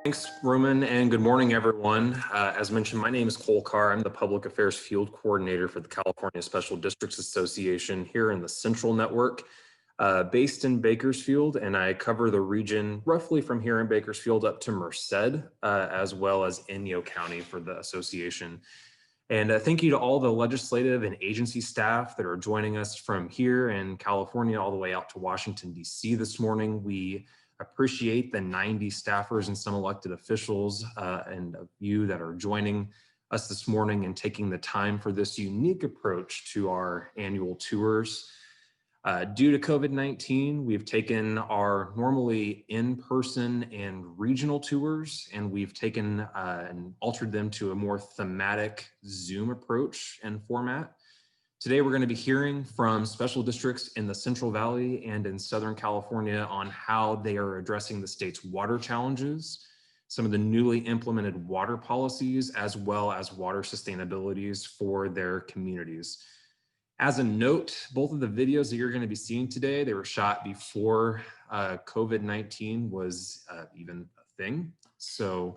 Thanks, Roman, and good morning, everyone. As mentioned, my name is Cole Carr. I'm the Public Affairs Field Coordinator for the California Special Districts Association here in the Central Network, based in Bakersfield, and I cover the region roughly from here in Bakersfield up to Merced, as well as Inyo County for the association. And thank you to all the legislative and agency staff that are joining us from here in California all the way out to Washington, D.C. this morning. We appreciate the 90 staffers and some elected officials and you that are joining us this morning and taking the time for this unique approach to our annual tours. Due to COVID-19, we've taken our normally in-person and regional tours, and we've taken and altered them to a more thematic Zoom approach and format. Today, we're going to be hearing from special districts in the Central Valley and in Southern California on how they are addressing the state's water challenges, some of the newly implemented water policies, as well as water sustainabilities for their communities. As a note, both of the videos that you're going to be seeing today, they were shot before COVID-19 was even a thing. So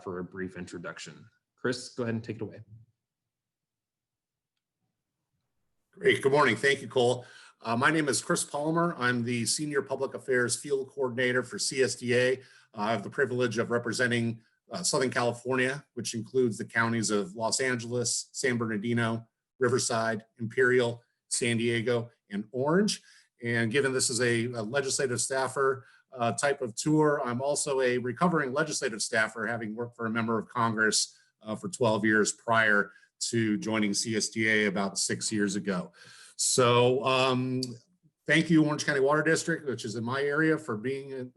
for a brief introduction. Chris, go ahead and take it away. Great, good morning. Thank you, Cole. My name is Chris Palmer. I'm the Senior Public Affairs Field Coordinator for CSDA. I have the privilege of representing Southern California, which includes the counties of Los Angeles, San Bernardino, Riverside, Imperial, San Diego, and Orange. And given this is a legislative staffer type of tour, I'm also a recovering legislative staffer, having worked for a member of Congress for 12 years prior to joining CSDA about 6 years ago. So thank you, Orange County Water District, which is in my area, for being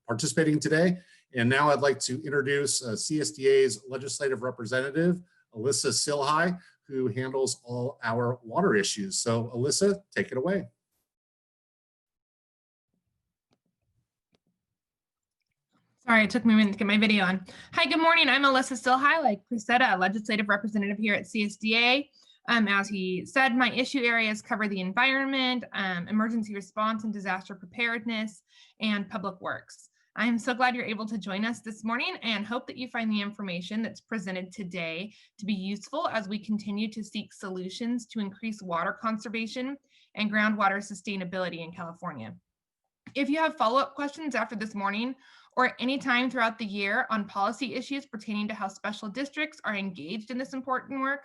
participating today. And now I'd like to introduce CSDA's legislative representative, Alyssa Silhai, who handles all our water issues. So Alyssa, take it away. Sorry, it took me a minute to get my video on. Hi, good morning. I'm Alyssa Silhai, like Chris said, a legislative representative here at CSDA. As he said, my issue areas cover the environment, emergency response and disaster preparedness, and public works. I'm so glad you're able to join us this morning and hope that you find the information that's presented today to be useful as we continue to seek solutions to increase water conservation and groundwater sustainability in California. If you have follow-up questions after this morning or any time throughout the year on policy issues pertaining to how special districts are engaged in this important work,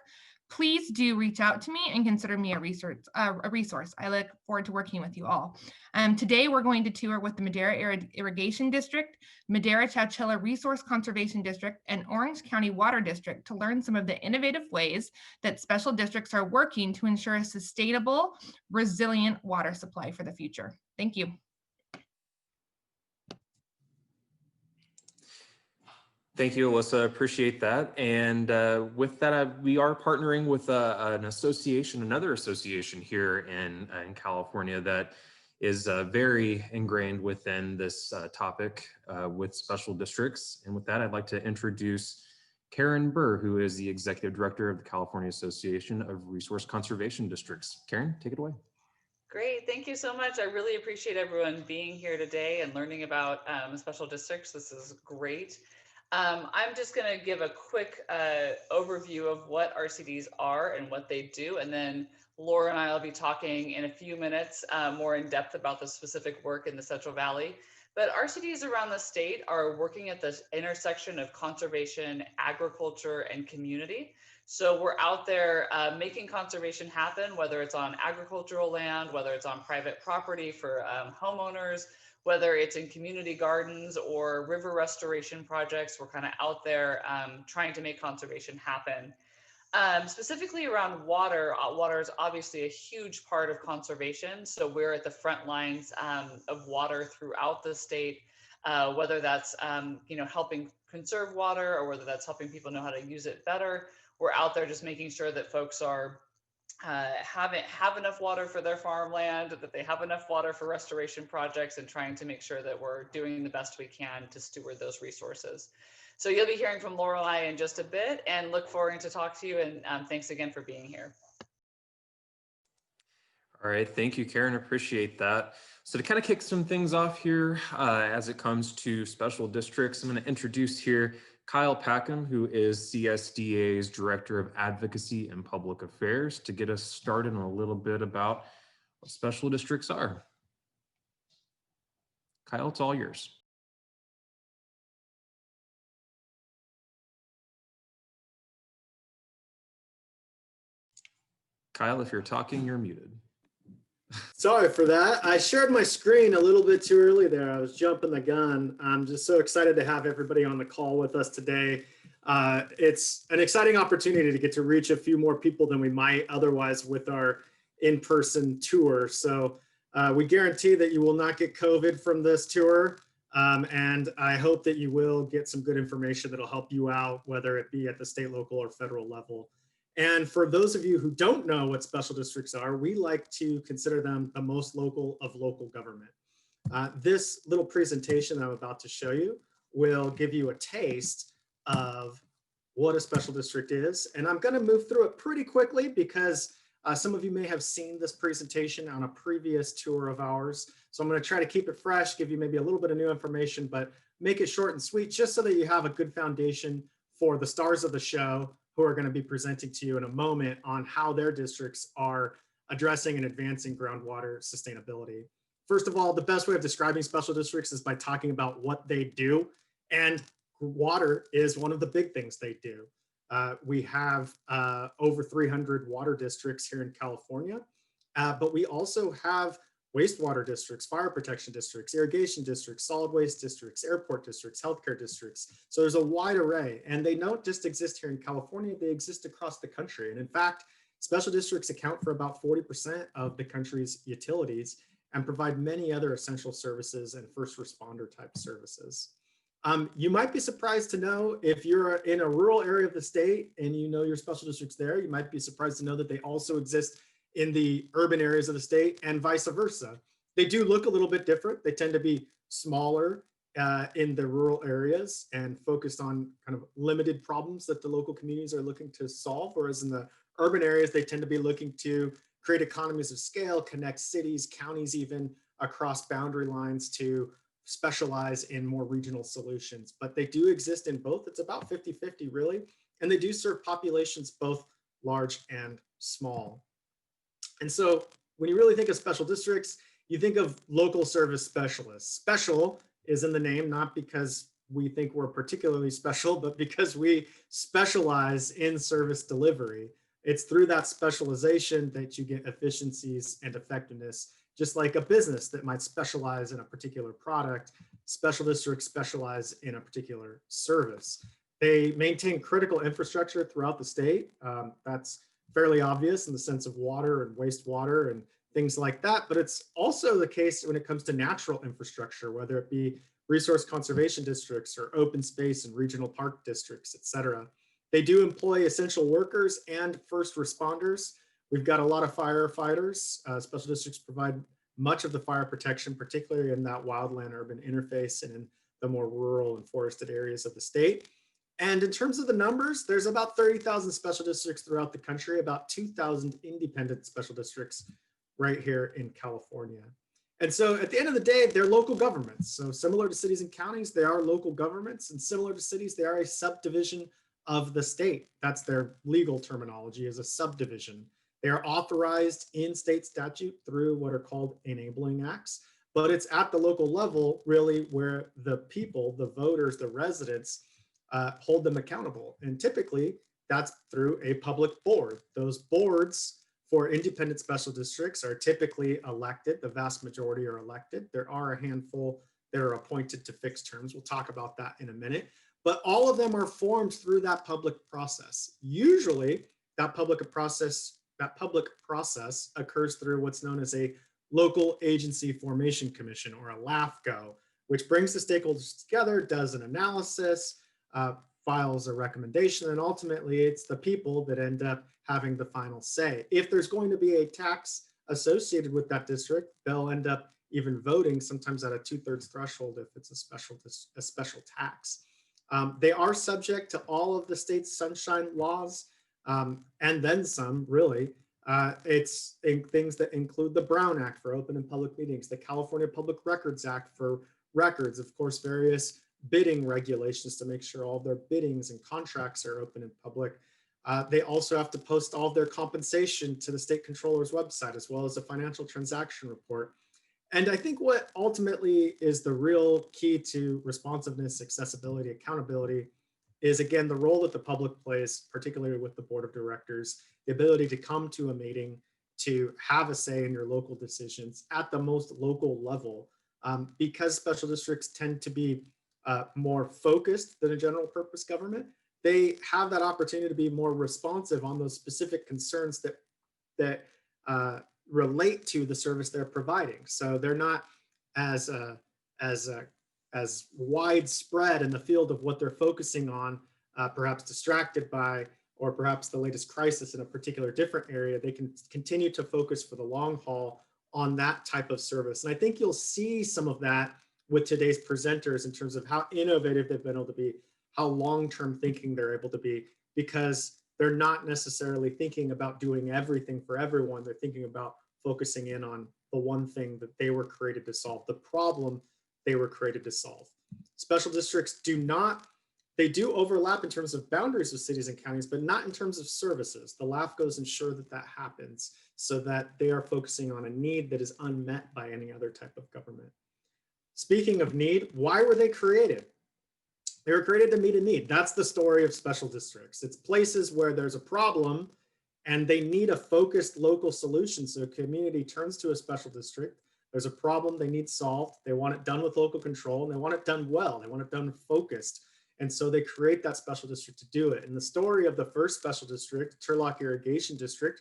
please do reach out to me and consider me a resource. I look forward to working with you all. Today, we're going to tour with the Madera Irrigation District, Madera Chowchilla Resource Conservation District, and Orange County Water District to learn some of the innovative ways that special districts are working to ensure a sustainable, resilient water supply for the future. Thank you. Thank you, Alyssa. Appreciate that. And with that, we are partnering with another association here in California that is very ingrained within this topic with special districts. And with that, I'd like to introduce Karen Burr, who is the Executive Director of the California Association of Resource Conservation Districts. Karen, take it away. Great, thank you so much. I really appreciate everyone being here today and learning about special districts. This is great. I'm just going to give a quick overview of what RCDs are and what they do, and then Laura and I will be talking in a few minutes more in depth about the specific work in the Central Valley. But RCDs around the state are working at the intersection of conservation, agriculture, and community. So we're out there making conservation happen, whether it's on agricultural land, whether it's on private property for homeowners, whether it's in community gardens or river restoration projects. We're kind of out there trying to make conservation happen. Specifically around water, water is obviously a huge part of conservation. So we're at the front lines of water throughout the state, whether that's helping conserve water or whether that's helping people know how to use it better. We're out there just making sure that folks are have enough water for their farmland, that they have enough water for restoration projects, and trying to make sure that we're doing the best we can to steward those resources. So you'll be hearing from Lorelei in just a bit, and look forward to talk to you, and thanks again for being here. All right, thank you, Karen. Appreciate that. So to kind of kick some things off here, as it comes to special districts, I'm going to introduce here Kyle Packham, who is CSDA's Director of Advocacy and Public Affairs, to get us started on a little bit about what special districts are. Kyle, it's all yours. Kyle, if you're talking, you're muted. Sorry for that. I shared my screen a little bit too early there. I was jumping the gun. I'm just so excited to have everybody on the call with us today. It's an exciting opportunity to get to reach a few more people than we might otherwise with our in-person tour. So we guarantee that you will not get COVID from this tour. And I hope that you will get some good information that'll help you out, whether it be at the state, local, or federal level. And for those of you who don't know what special districts are, we like to consider them the most local of local government. This little presentation that I'm about to show you will give you a taste of what a special district is. And I'm going to move through it pretty quickly because some of you may have seen this presentation on a previous tour of ours. So I'm going to try to keep it fresh, give you maybe a little bit of new information, but make it short and sweet just so that you have a good foundation for the stars of the show who are going to be presenting to you in a moment on how their districts are addressing and advancing groundwater sustainability. First of all, the best way of describing special districts is by talking about what they do. And water is one of the big things they do. We have over 300 water districts here in California, but we also have wastewater districts, fire protection districts, irrigation districts, solid waste districts, airport districts, healthcare districts. So there's a wide array, and they don't just exist here in California, they exist across the country. And in fact, special districts account for about 40% of the country's utilities and provide many other essential services and first responder type services. You might be surprised to know if you're in a rural area of the state and you know your special districts there, you might be surprised to know that they also exist in the urban areas of the state and vice versa. They do look a little bit different. They tend to be smaller in the rural areas and focused on kind of limited problems that the local communities are looking to solve, whereas in the urban areas, they tend to be looking to create economies of scale, connect cities, counties, even across boundary lines to specialize in more regional solutions. But they do exist in both. It's about 50-50 really. And they do serve populations both large and small. And so when you really think of special districts, you think of local service specialists. Special is in the name, not because we think we're particularly special, but because we specialize in service delivery. It's through that specialization that you get efficiencies and effectiveness, just like a business that might specialize in a particular product. Special districts specialize in a particular service. They maintain critical infrastructure throughout the state. That's fairly obvious in the sense of water and wastewater and things like that, but it's also the case when it comes to natural infrastructure, whether it be resource conservation districts or open space and regional park districts, et cetera. They do employ essential workers and first responders. We've got a lot of firefighters. Special districts provide much of the fire protection, particularly in that wildland urban interface and in the more rural and forested areas of the state. And in terms of the numbers, there's about 30,000 special districts throughout the country, about 2,000 independent special districts right here in California. And so at the end of the day, they're local governments. So similar to cities and counties, they are local governments, and similar to cities, they are a subdivision of the state. That's their legal terminology, is a subdivision. They are authorized in state statute through what are called enabling acts, but it's at the local level really where the people, the voters, the residents, hold them accountable. And typically that's through a public board. Those boards for independent special districts are typically elected. The vast majority are elected. There are a handful that are appointed to fixed terms. We'll talk about that in a minute, but all of them are formed through that public process. Usually that public process occurs through what's known as a local agency formation commission, or a LAFCO, which brings the stakeholders together, does an analysis, files a recommendation, and ultimately it's the people that end up having the final say. If there's going to be a tax associated with that district, they'll end up even voting sometimes at a 2/3 threshold if it's a special tax. They are subject to all of the state's sunshine laws, and then some, really. It's in things that include the Brown Act for open and public meetings, the California Public Records Act for records, of course, various bidding regulations to make sure all their biddings and contracts are open and public. They also have to post all of their compensation to the state controller's website, as well as a financial transaction report. And I think what ultimately is the real key to responsiveness, accessibility, accountability is, again, the role that the public plays, particularly with the board of directors, the ability to come to a meeting, to have a say in your local decisions at the most local level, because special districts tend to be more focused than a general purpose government. They have that opportunity to be more responsive on those specific concerns that relate to the service they're providing. So they're not as widespread in the field of what they're focusing on, perhaps distracted by, or perhaps the latest crisis in a particular different area. They can continue to focus for the long haul on that type of service. And I think you'll see some of that with today's presenters in terms of how innovative they've been able to be, how long-term thinking they're able to be, because they're not necessarily thinking about doing everything for everyone. They're thinking about focusing in on the one thing that they were created to solve, the problem they were created to solve. Special districts they do overlap in terms of boundaries of cities and counties, but not in terms of services. The LAF goes ensure that that happens so that they are focusing on a need that is unmet by any other type of government. Speaking of need, why were they created? They were created to meet a need. That's the story of special districts. It's places where there's a problem and they need a focused local solution. So a community turns to a special district. There's a problem they need solved. They want it done with local control, and they want it done well. They want it done focused. And so they create that special district to do it. And the story of the first special district, Turlock Irrigation District,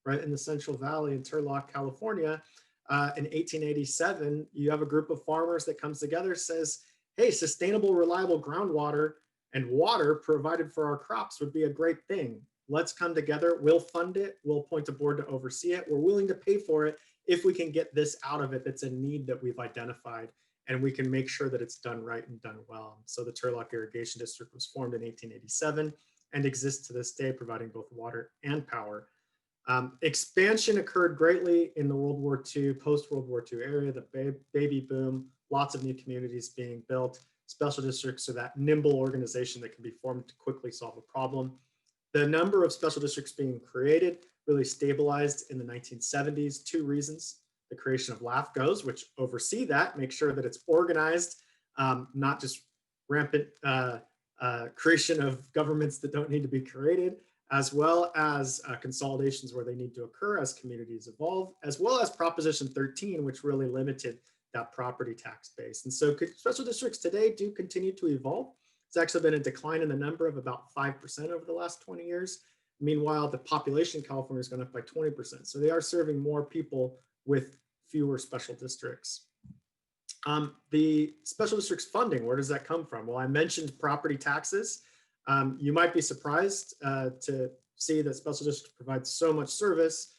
right in the Central Valley in Turlock, California, in 1887, you have a group of farmers that comes together, says, hey, sustainable, reliable groundwater and water provided for our crops would be a great thing. Let's come together. We'll fund it. We'll appoint a board to oversee it. We're willing to pay for it if we can get this out of it that's a need that we've identified, and we can make sure that it's done right and done well. So the Turlock Irrigation District was formed in 1887 and exists to this day, providing both water and power. Expansion occurred greatly in the World War II, post-World War II area, the baby boom, lots of new communities being built. Special districts are that nimble organization that can be formed to quickly solve a problem. The number of special districts being created really stabilized in the 1970s. Two reasons: the creation of LAFCOs, which oversee that, make sure that it's organized, not just rampant creation of governments that don't need to be created, as well as consolidations where they need to occur as communities evolve, as well as Proposition 13, which really limited that property tax base. And so special districts today do continue to evolve. It's actually been a decline in the number of about 5% over the last 20 years. Meanwhile, the population in California has gone up by 20%. So they are serving more people with fewer special districts. The special districts funding, where does that come from? Well, I mentioned property taxes. You might be surprised to see that special districts provide so much service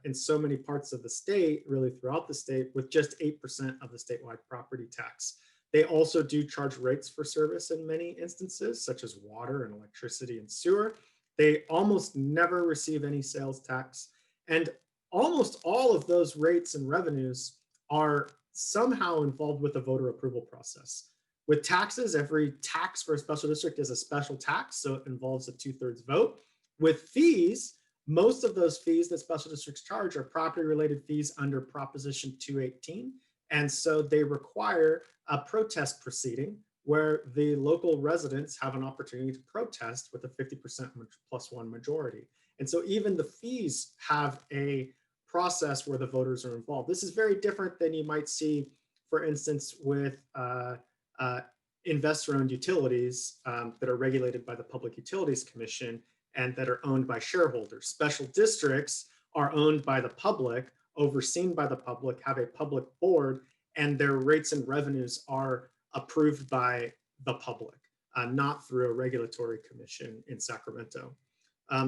in so many parts of the state, really throughout the state, with just 8% of the statewide property tax. They also do charge rates for service in many instances, such as water and electricity and sewer. They almost never receive any sales tax. And almost all of those rates and revenues are somehow involved with the voter approval process. With taxes, every tax for a special district is a special tax, so it involves a 2/3 vote. With fees, most of those fees that special districts charge are property-related fees under Proposition 218, and so they require a protest proceeding where the local residents have an opportunity to protest with a 50% +1 majority. And so even the fees have a process where the voters are involved. This is very different than you might see, for instance, with investor-owned utilities that are regulated by the Public Utilities Commission and that are owned by shareholders. Special districts are owned by the public, overseen by the public, have a public board, and their rates and revenues are approved by the public, not through a regulatory commission in Sacramento.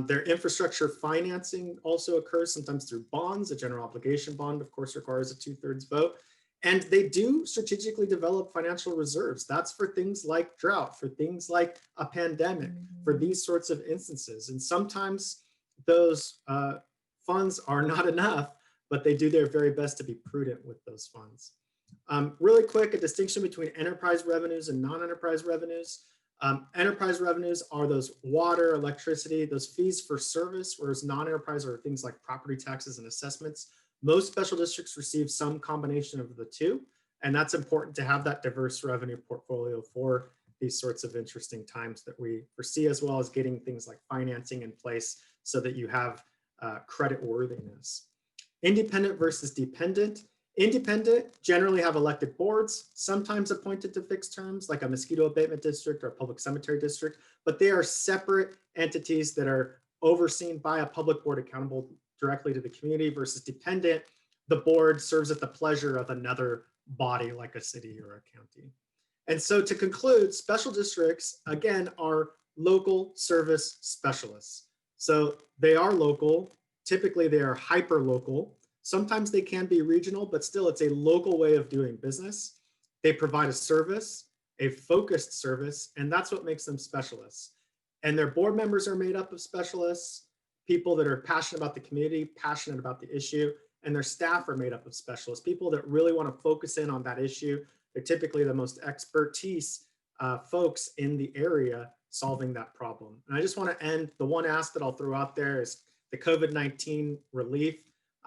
Their infrastructure financing also occurs sometimes through bonds. A general obligation bond, of course, requires a 2/3 vote. And they do strategically develop financial reserves. That's for things like drought, for things like a pandemic, for these sorts of instances. And sometimes those funds are not enough, but they do their very best to be prudent with those funds. Really quick, a distinction between enterprise revenues and non-enterprise revenues. Enterprise revenues are those water, electricity, those fees for service, whereas non-enterprise are things like property taxes and assessments. Most special districts receive some combination of the two, and that's important to have that diverse revenue portfolio for these sorts of interesting times that we foresee, as well as getting things like financing in place so that you have credit worthiness. Independent versus dependent. Independent generally have elected boards, sometimes appointed to fixed terms, like a mosquito abatement district or a public cemetery district, but they are separate entities that are overseen by a public board accountable directly to the community. Versus dependent, the board serves at the pleasure of another body like a city or a county. And so to conclude, special districts, again, are local service specialists. So they are local, typically they are hyper local. Sometimes they can be regional, but still it's a local way of doing business. They provide a service, a focused service, and that's what makes them specialists. And their board members are made up of specialists, people that are passionate about the community, passionate about the issue, and their staff are made up of specialists, people that really want to focus in on that issue. They're typically the most expertise folks in the area solving that problem. And I just want to end, the one ask that I'll throw out there is the COVID-19 relief.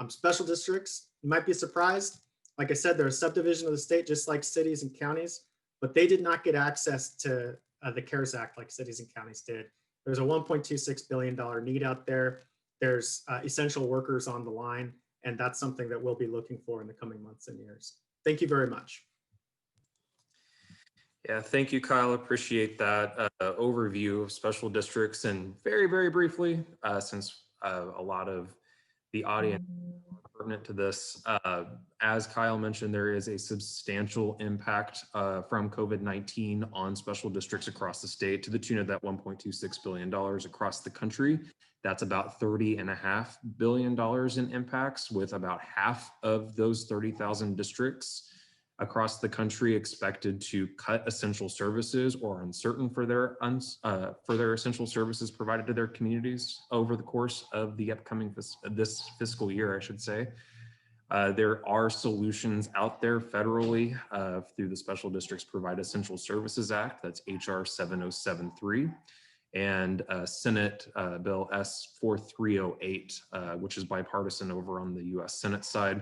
Special districts, you might be surprised. Like I said, they're a subdivision of the state, just like cities and counties, but they did not get access to the CARES Act like cities and counties did. There's a $1.26 billion need out there. There's essential workers on the line, and that's something that we'll be looking for in the coming months and years. Thank you very much. Yeah, thank you, Kyle. Appreciate that overview of special districts. And very, very briefly, since a lot of the audience are pertinent to this, as Kyle mentioned, there is a substantial impact from COVID-19 on special districts across the state to the tune of that $1.26 billion across the country. That's about $30.5 billion in impacts, with about half of those 30,000 districts across the country expected to cut essential services or uncertain for their essential services provided to their communities over the course of the upcoming this fiscal year, I should say. There are solutions out there federally through the Special Districts Provide Essential Services Act. That's HR 7073. And Senate Bill S 4308, which is bipartisan over on the US Senate side,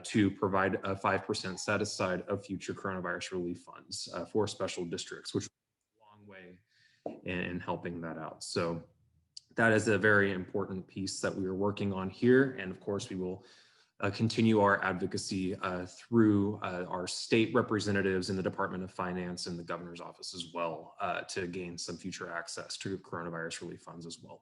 to provide a 5% set aside of future coronavirus relief funds for special districts, which is a long way in helping that out. So that is a very important piece that we are working on here. And of course, we will continue our advocacy through our state representatives in the Department of Finance and the governor's office as well to gain some future access to coronavirus relief funds as well.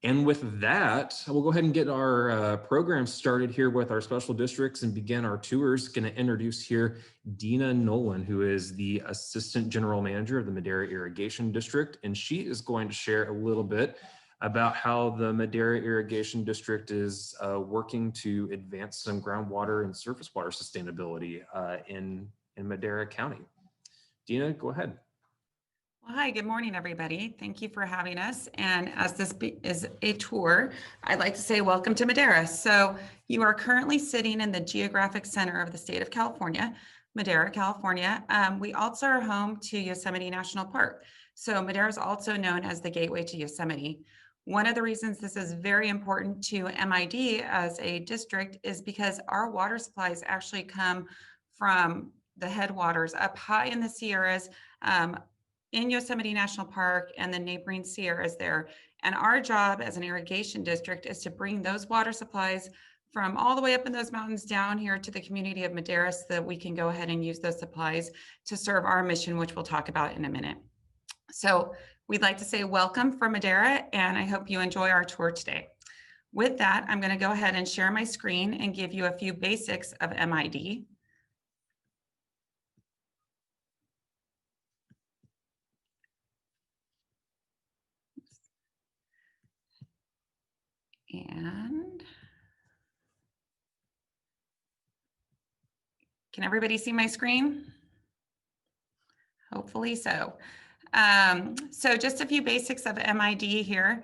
And with that, we'll go ahead and get our program started here with our special districts and begin our tours. Going to introduce here Dina Nolan, who is the Assistant General Manager of the Madera Irrigation District, and she is going to share a little bit about how the Madera Irrigation District is working to advance some groundwater and surface water sustainability in Madera County. Dina, go ahead. Well, hi, good morning, everybody. Thank you for having us. And as this is a tour, I'd like to say welcome to Madera. So you are currently sitting in the geographic center of the state of California, Madera, California. We also are home to Yosemite National Park. So Madera is also known as the gateway to Yosemite. One of the reasons this is very important to MID as a district is because our water supplies actually come from the headwaters up high in the Sierras, in Yosemite National Park and the neighboring Sierras there. And our job as an irrigation district is to bring those water supplies from all the way up in those mountains down here to the community of Madera so that we can go ahead and use those supplies to serve our mission, which we'll talk about in a minute. So we'd like to say welcome from Madera, and I hope you enjoy our tour today. With that, I'm going to go ahead and share my screen and give you a few basics of MID. And can everybody see my screen? Hopefully so. So just a few basics of MID here.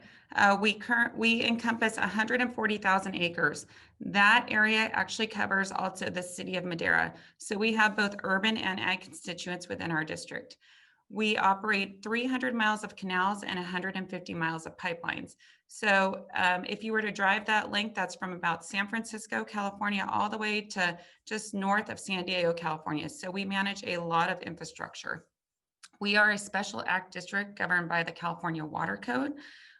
We encompass 140,000 acres. That area actually covers also the city of Madera. So we have both urban and ag constituents within our district. We operate 300 miles of canals and 150 miles of pipelines. So if you were to drive that length, that's from about San Francisco, California, all the way to just north of San Diego, California. So we manage a lot of infrastructure. We are a special act district governed by the California Water Code.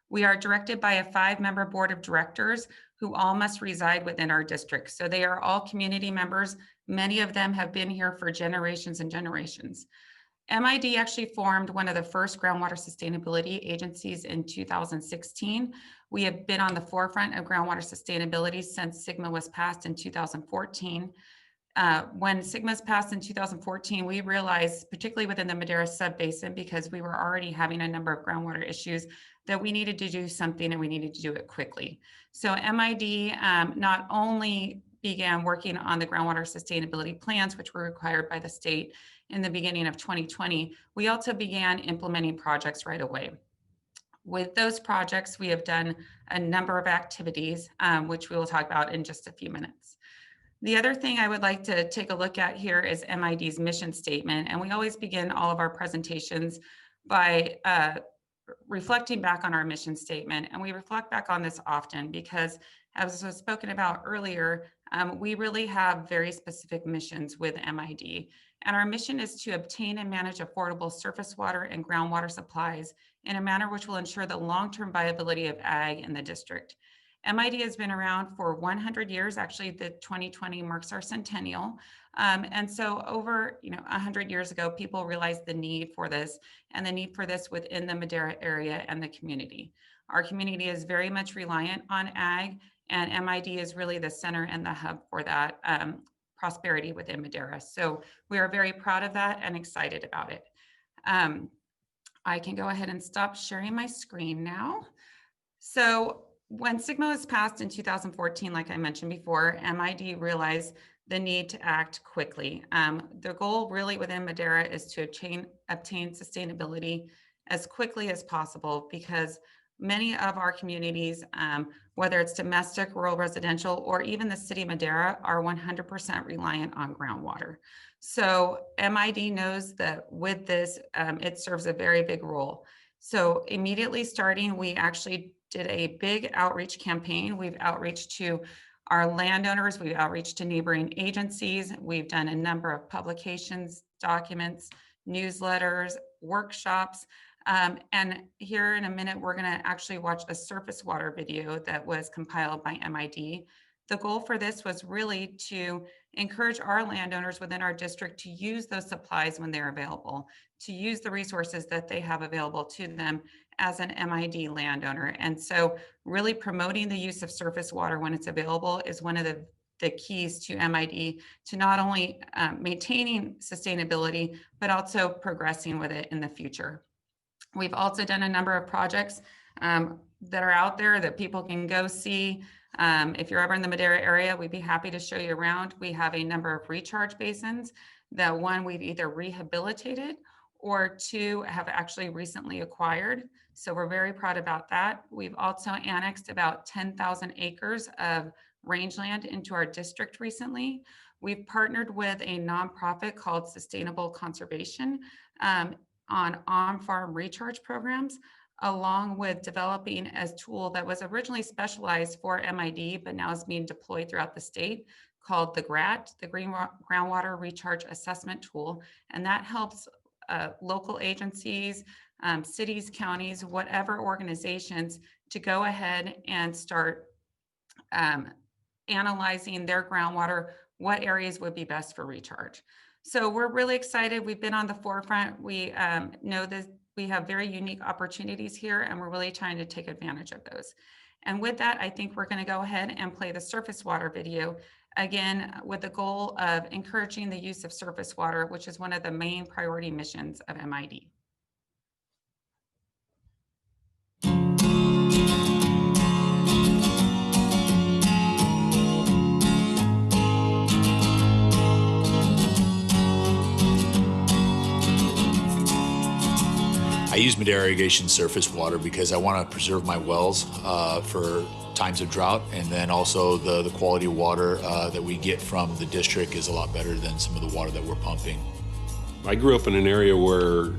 We are directed by a 5-member board of directors who all must reside within our district. So they are all community members. Many of them have been here for generations and generations. MID actually formed one of the first groundwater sustainability agencies in 2016. We have been on the forefront of groundwater sustainability since SGMA was passed in 2014. When SGMA was passed in 2014, we realized, particularly within the Madera subbasin, because we were already having a number of groundwater issues, that we needed to do something and we needed to do it quickly. So MID not only began working on the groundwater sustainability plans, which were required by the state in the beginning of 2020, we also began implementing projects right away. With those projects, we have done a number of activities, which we will talk about in just a few minutes. The other thing I would like to take a look at here is MID's mission statement. And we always begin all of our presentations by reflecting back on our mission statement. And we reflect back on this often because, as was spoken about earlier, we really have very specific missions with MID. And our mission is to obtain and manage affordable surface water and groundwater supplies in a manner which will ensure the long-term viability of ag in the district. MID has been around for 100 years. Actually, the 2020 marks our centennial. And so over 100 years ago, people realized the need for this and the need for this within the Madera area and the community. Our community is very much reliant on ag, and MID is really the center and the hub for that prosperity within Madera. So we are very proud of that and excited about it. I can go ahead and stop sharing my screen now. So when SGMA was passed in 2014, like I mentioned before, MID realized the need to act quickly. The goal really within Madera is to obtain sustainability as quickly as possible, because many of our communities, whether it's domestic, rural, residential, or even the city of Madera, are 100% reliant on groundwater. So MID knows that with this, it serves a very big role. So immediately starting, we actually did a big outreach campaign. We've outreached to our landowners, we've outreached to neighboring agencies, we've done a number of publications, documents, newsletters, workshops, and here in a minute, we're gonna actually watch a surface water video that was compiled by MID. The goal for this was really to encourage our landowners within our district to use those supplies when they're available, to use the resources that they have available to them as an MID landowner. And so really promoting the use of surface water when it's available is one of the keys to MID to not only maintaining sustainability, but also progressing with it in the future. We've also done a number of projects that are out there that people can go see. If you're ever in the Madera area, we'd be happy to show you around. We have a number of recharge basins that, one, we've either rehabilitated or two, have actually recently acquired. So we're very proud about that. We've also annexed about 10,000 acres of rangeland into our district recently. We've partnered with a nonprofit called Sustainable Conservation on on-farm recharge programs, along with developing a tool that was originally specialized for MID, but now is being deployed throughout the state, called the GRAT, the Groundwater Recharge Assessment Tool. And that helps local agencies, cities, counties, whatever organizations to go ahead and start analyzing their groundwater, what areas would be best for recharge. So we're really excited. We've been on the forefront. We know that we have very unique opportunities here, and we're really trying to take advantage of those. And with that, I think we're going to go ahead and play the surface water video, again, with the goal of encouraging the use of surface water, which is one of the main priority missions of MID. I use Madera irrigation surface water because I want to preserve my wells for times of drought, and then also the quality of water that we get from the district is a lot better than some of the water that we're pumping. I grew up in an area where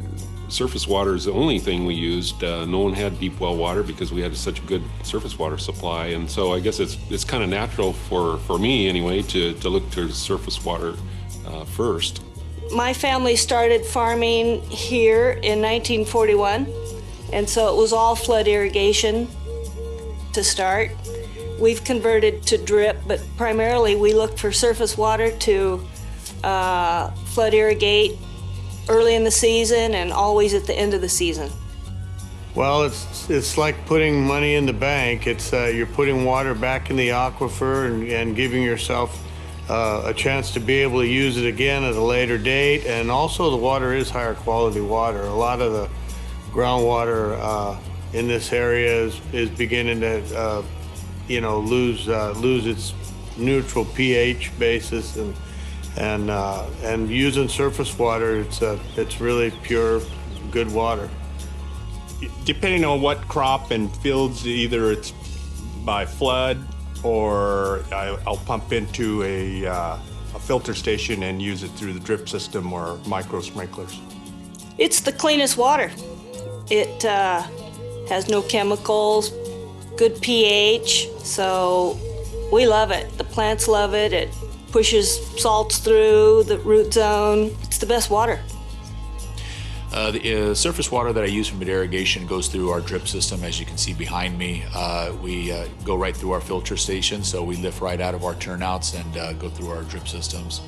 surface water is the only thing we used. No one had deep well water because we had such a good surface water supply, and so I guess it's kind of natural for me anyway to look to surface water first. My family started farming here in 1941, and so it was all flood irrigation to start. We've converted to drip, but primarily we look for surface water to flood irrigate early in the season and always at the end of the season. Well, it's like putting money in the bank. It's you're putting water back in the aquifer and giving yourself a chance to be able to use it again at a later date. And also the water is higher quality water. A lot of the groundwater in this area is beginning to lose its neutral pH basis, and using surface water, it's really pure good water. Depending on what crop and fields, either it's by flood or I'll pump into a filter station and use it through the drip system or micro sprinklers. It's the cleanest water. It has no chemicals, good pH, so we love it. The plants love it. It pushes salts through the root zone. It's the best water. The surface water that I use from Madera irrigation goes through our drip system, as you can see behind me. We go right through our filter station, so we lift right out of our turnouts and go through our drip systems.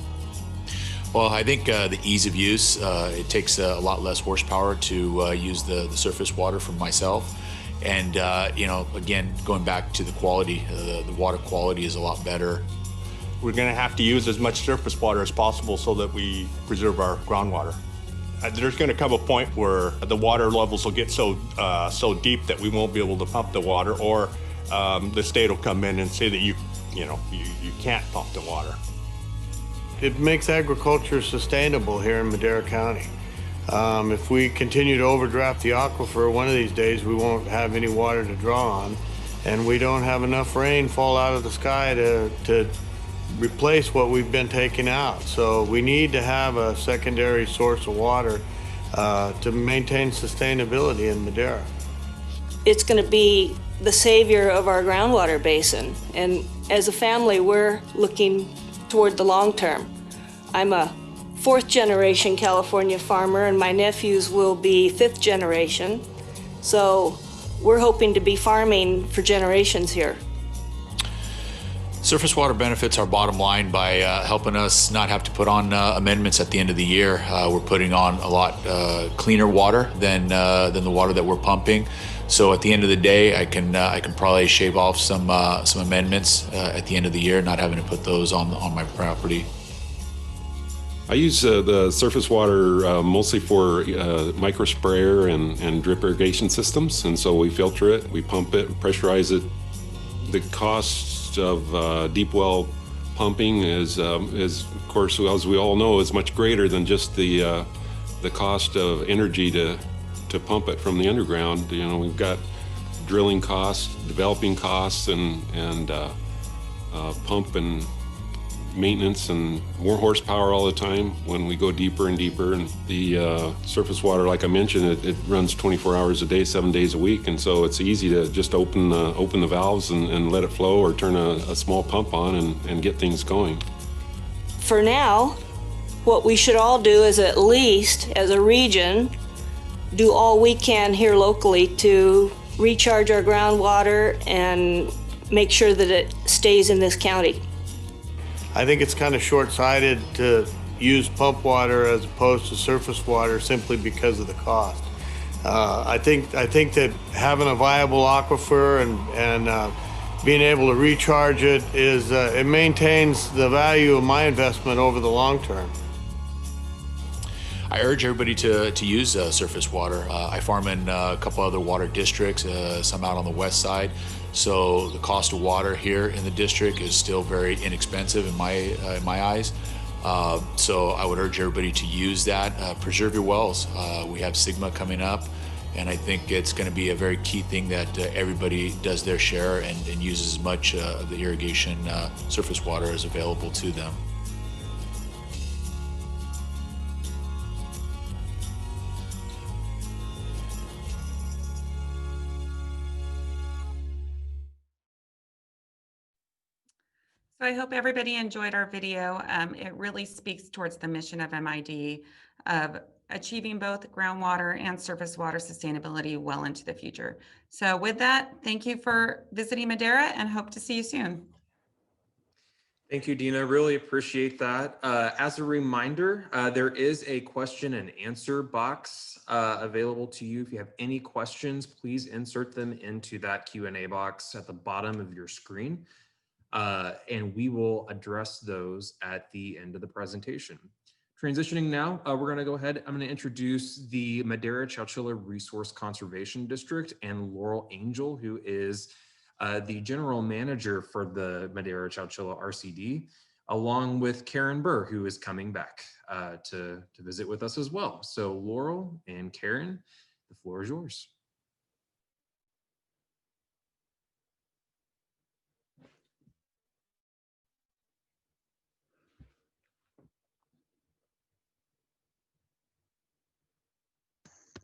Well, I think the ease of use, it takes a lot less horsepower to use the surface water for myself. And, again, going back to the quality, the water quality is a lot better. We're going to have to use as much surface water as possible so that we preserve our groundwater. There's going to come a point where the water levels will get so deep that we won't be able to pump the water, or the state will come in and say that you can't pump the water. It makes agriculture sustainable here in Madera County. If we continue to overdraft the aquifer, one of these days we won't have any water to draw on, and we don't have enough rain fall out of the sky to replace what we've been taking out. So we need to have a secondary source of water to maintain sustainability in Madera. It's going to be the savior of our groundwater basin, and as a family we're looking toward the long term. I'm a fourth generation California farmer, and my nephews will be fifth generation, so we're hoping to be farming for generations here. Surface water benefits our bottom line by helping us not have to put on amendments at the end of the year. We're putting on a lot cleaner water than the water that we're pumping. So at the end of the day, I can probably shave off some amendments at the end of the year, not having to put those on my property. I use the surface water mostly for micro sprayer and drip irrigation systems, and so we filter it, we pump it, pressurize it. The cost of deep well pumping is of course, as we all know, is much greater than just the cost of energy to pump it from the underground. We've got drilling costs, developing costs, and pump and maintenance and more horsepower all the time when we go deeper and deeper. And the surface water, like I mentioned, it runs 24 hours a day, 7 days a week, and so it's easy to just open the valves and let it flow, or turn a small pump on and get things going. For now, what we should all do is, at least as a region, do all we can here locally to recharge our groundwater and make sure that it stays in this county. I think it's kind of short-sighted to use pump water as opposed to surface water simply because of the cost. I think that having a viable aquifer and being able to recharge it it maintains the value of my investment over the long term. I urge everybody to use surface water. I farm in a couple other water districts, some out on the west side. So the cost of water here in the district is still very inexpensive in my eyes. So I would urge everybody to use that. Preserve your wells. We have Sigma coming up, And I think it's going to be a very key thing that everybody does their share and uses as much of the irrigation surface water as available to them. So I hope everybody enjoyed our video. It really speaks towards the mission of MID of achieving both groundwater and surface water sustainability well into the future. So with that, thank you for visiting Madera and hope to see you soon. Thank you, Dina. Really appreciate that. As a reminder, there is a question and answer box available to you. If you have any questions, please insert them into that Q&A box at the bottom of your screen, and we will address those at the end of the presentation. Transitioning now, we're going to go ahead. I'm going to introduce the Madera Chowchilla Resource Conservation District and Laurel Angel, who is the general manager for the Madera Chowchilla RCD, along with Karen Burr, who is coming back to visit with us as well. So Laurel and Karen, the floor is yours.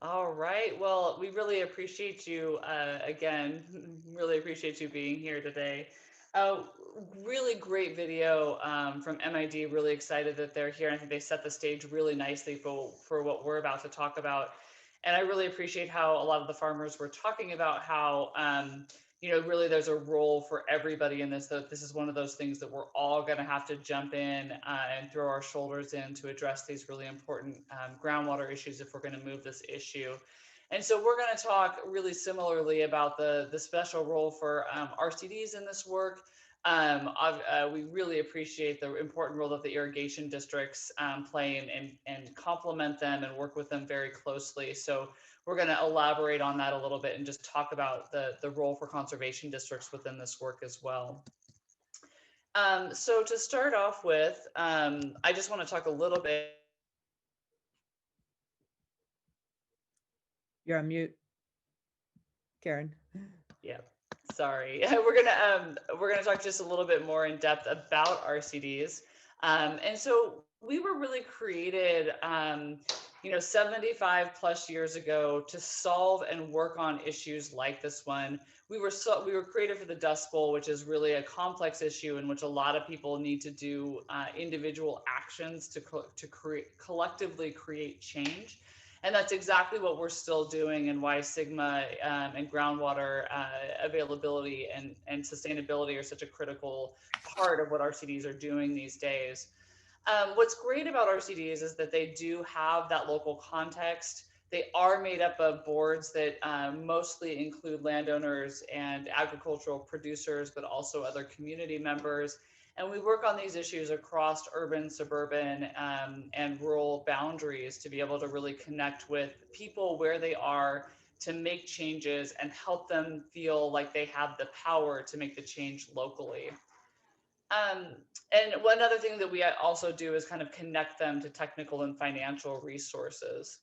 All right. Well, we really appreciate you again. Really appreciate you being here today. Really great video from MID. Really excited that they're here. I think they set the stage really nicely for what we're about to talk about. And I really appreciate how a lot of the farmers were talking about how you know, really there's a role for everybody in this. That this is one of those things that we're all going to have to jump in and throw our shoulders in to address these really important groundwater issues if we're going to move this issue. And so we're going to talk really similarly about the special role for RCDs in this work. We really appreciate the important role that the irrigation districts play and complement them and work with them very closely. So we're going to elaborate on that a little bit and just talk about the role for conservation districts within this work as well. So to start off with, I just want to talk a little bit. You're on mute, Karen. Yeah, sorry. We're gonna talk just a little bit more in depth about RCDs. And so we were really created, you know, 75 plus years ago to solve and work on issues like this one. We were created for the Dust Bowl, which is really a complex issue in which a lot of people need to do individual actions to collectively create change. And that's exactly what we're still doing, and why Sigma and groundwater availability and sustainability are such a critical part of what RCDs are doing these days. What's great about RCDs is that they do have that local context. They are made up of boards that mostly include landowners and agricultural producers, but also other community members. And we work on these issues across urban, suburban, and rural boundaries to be able to really connect with people where they are, to make changes and help them feel like they have the power to make the change locally. And one other thing that we also do is kind of connect them to technical and financial resources.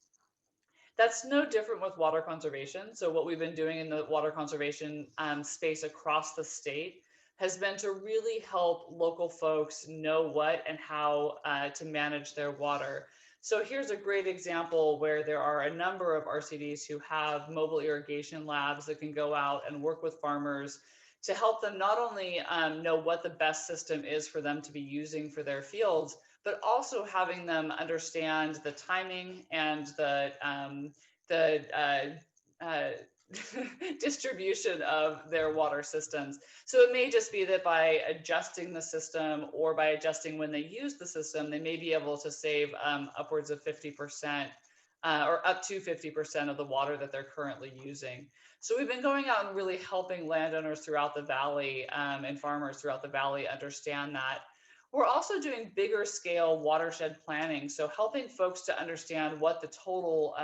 That's no different with water conservation. So what we've been doing in the water conservation space across the state has been to really help local folks know what and how to manage their water. So here's a great example where there are a number of RCDs who have mobile irrigation labs that can go out and work with farmers to help them not only know what the best system is for them to be using for their fields, but also having them understand the timing and the distribution of their water systems. So it may just be that by adjusting the system or by adjusting when they use the system, they may be able to save upwards of 50% or up to 50% of the water that they're currently using. So we've been going out and really helping landowners throughout the valley and farmers throughout the valley understand that. We're also doing bigger scale watershed planning. So helping folks to understand what the total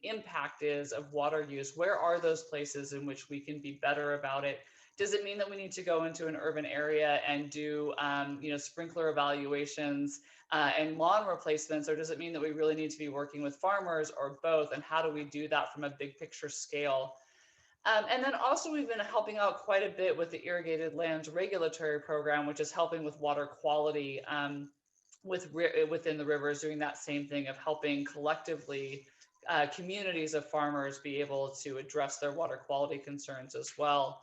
impact is of water use. Where are those places in which we can be better about it? Does it mean that we need to go into an urban area and do, sprinkler evaluations and lawn replacements, or does it mean that we really need to be working with farmers, or both? And how do we do that from a big picture scale? And then also we've been helping out quite a bit with the Irrigated Lands Regulatory Program, which is helping with water quality within the rivers, doing that same thing of helping collectively communities of farmers be able to address their water quality concerns as well.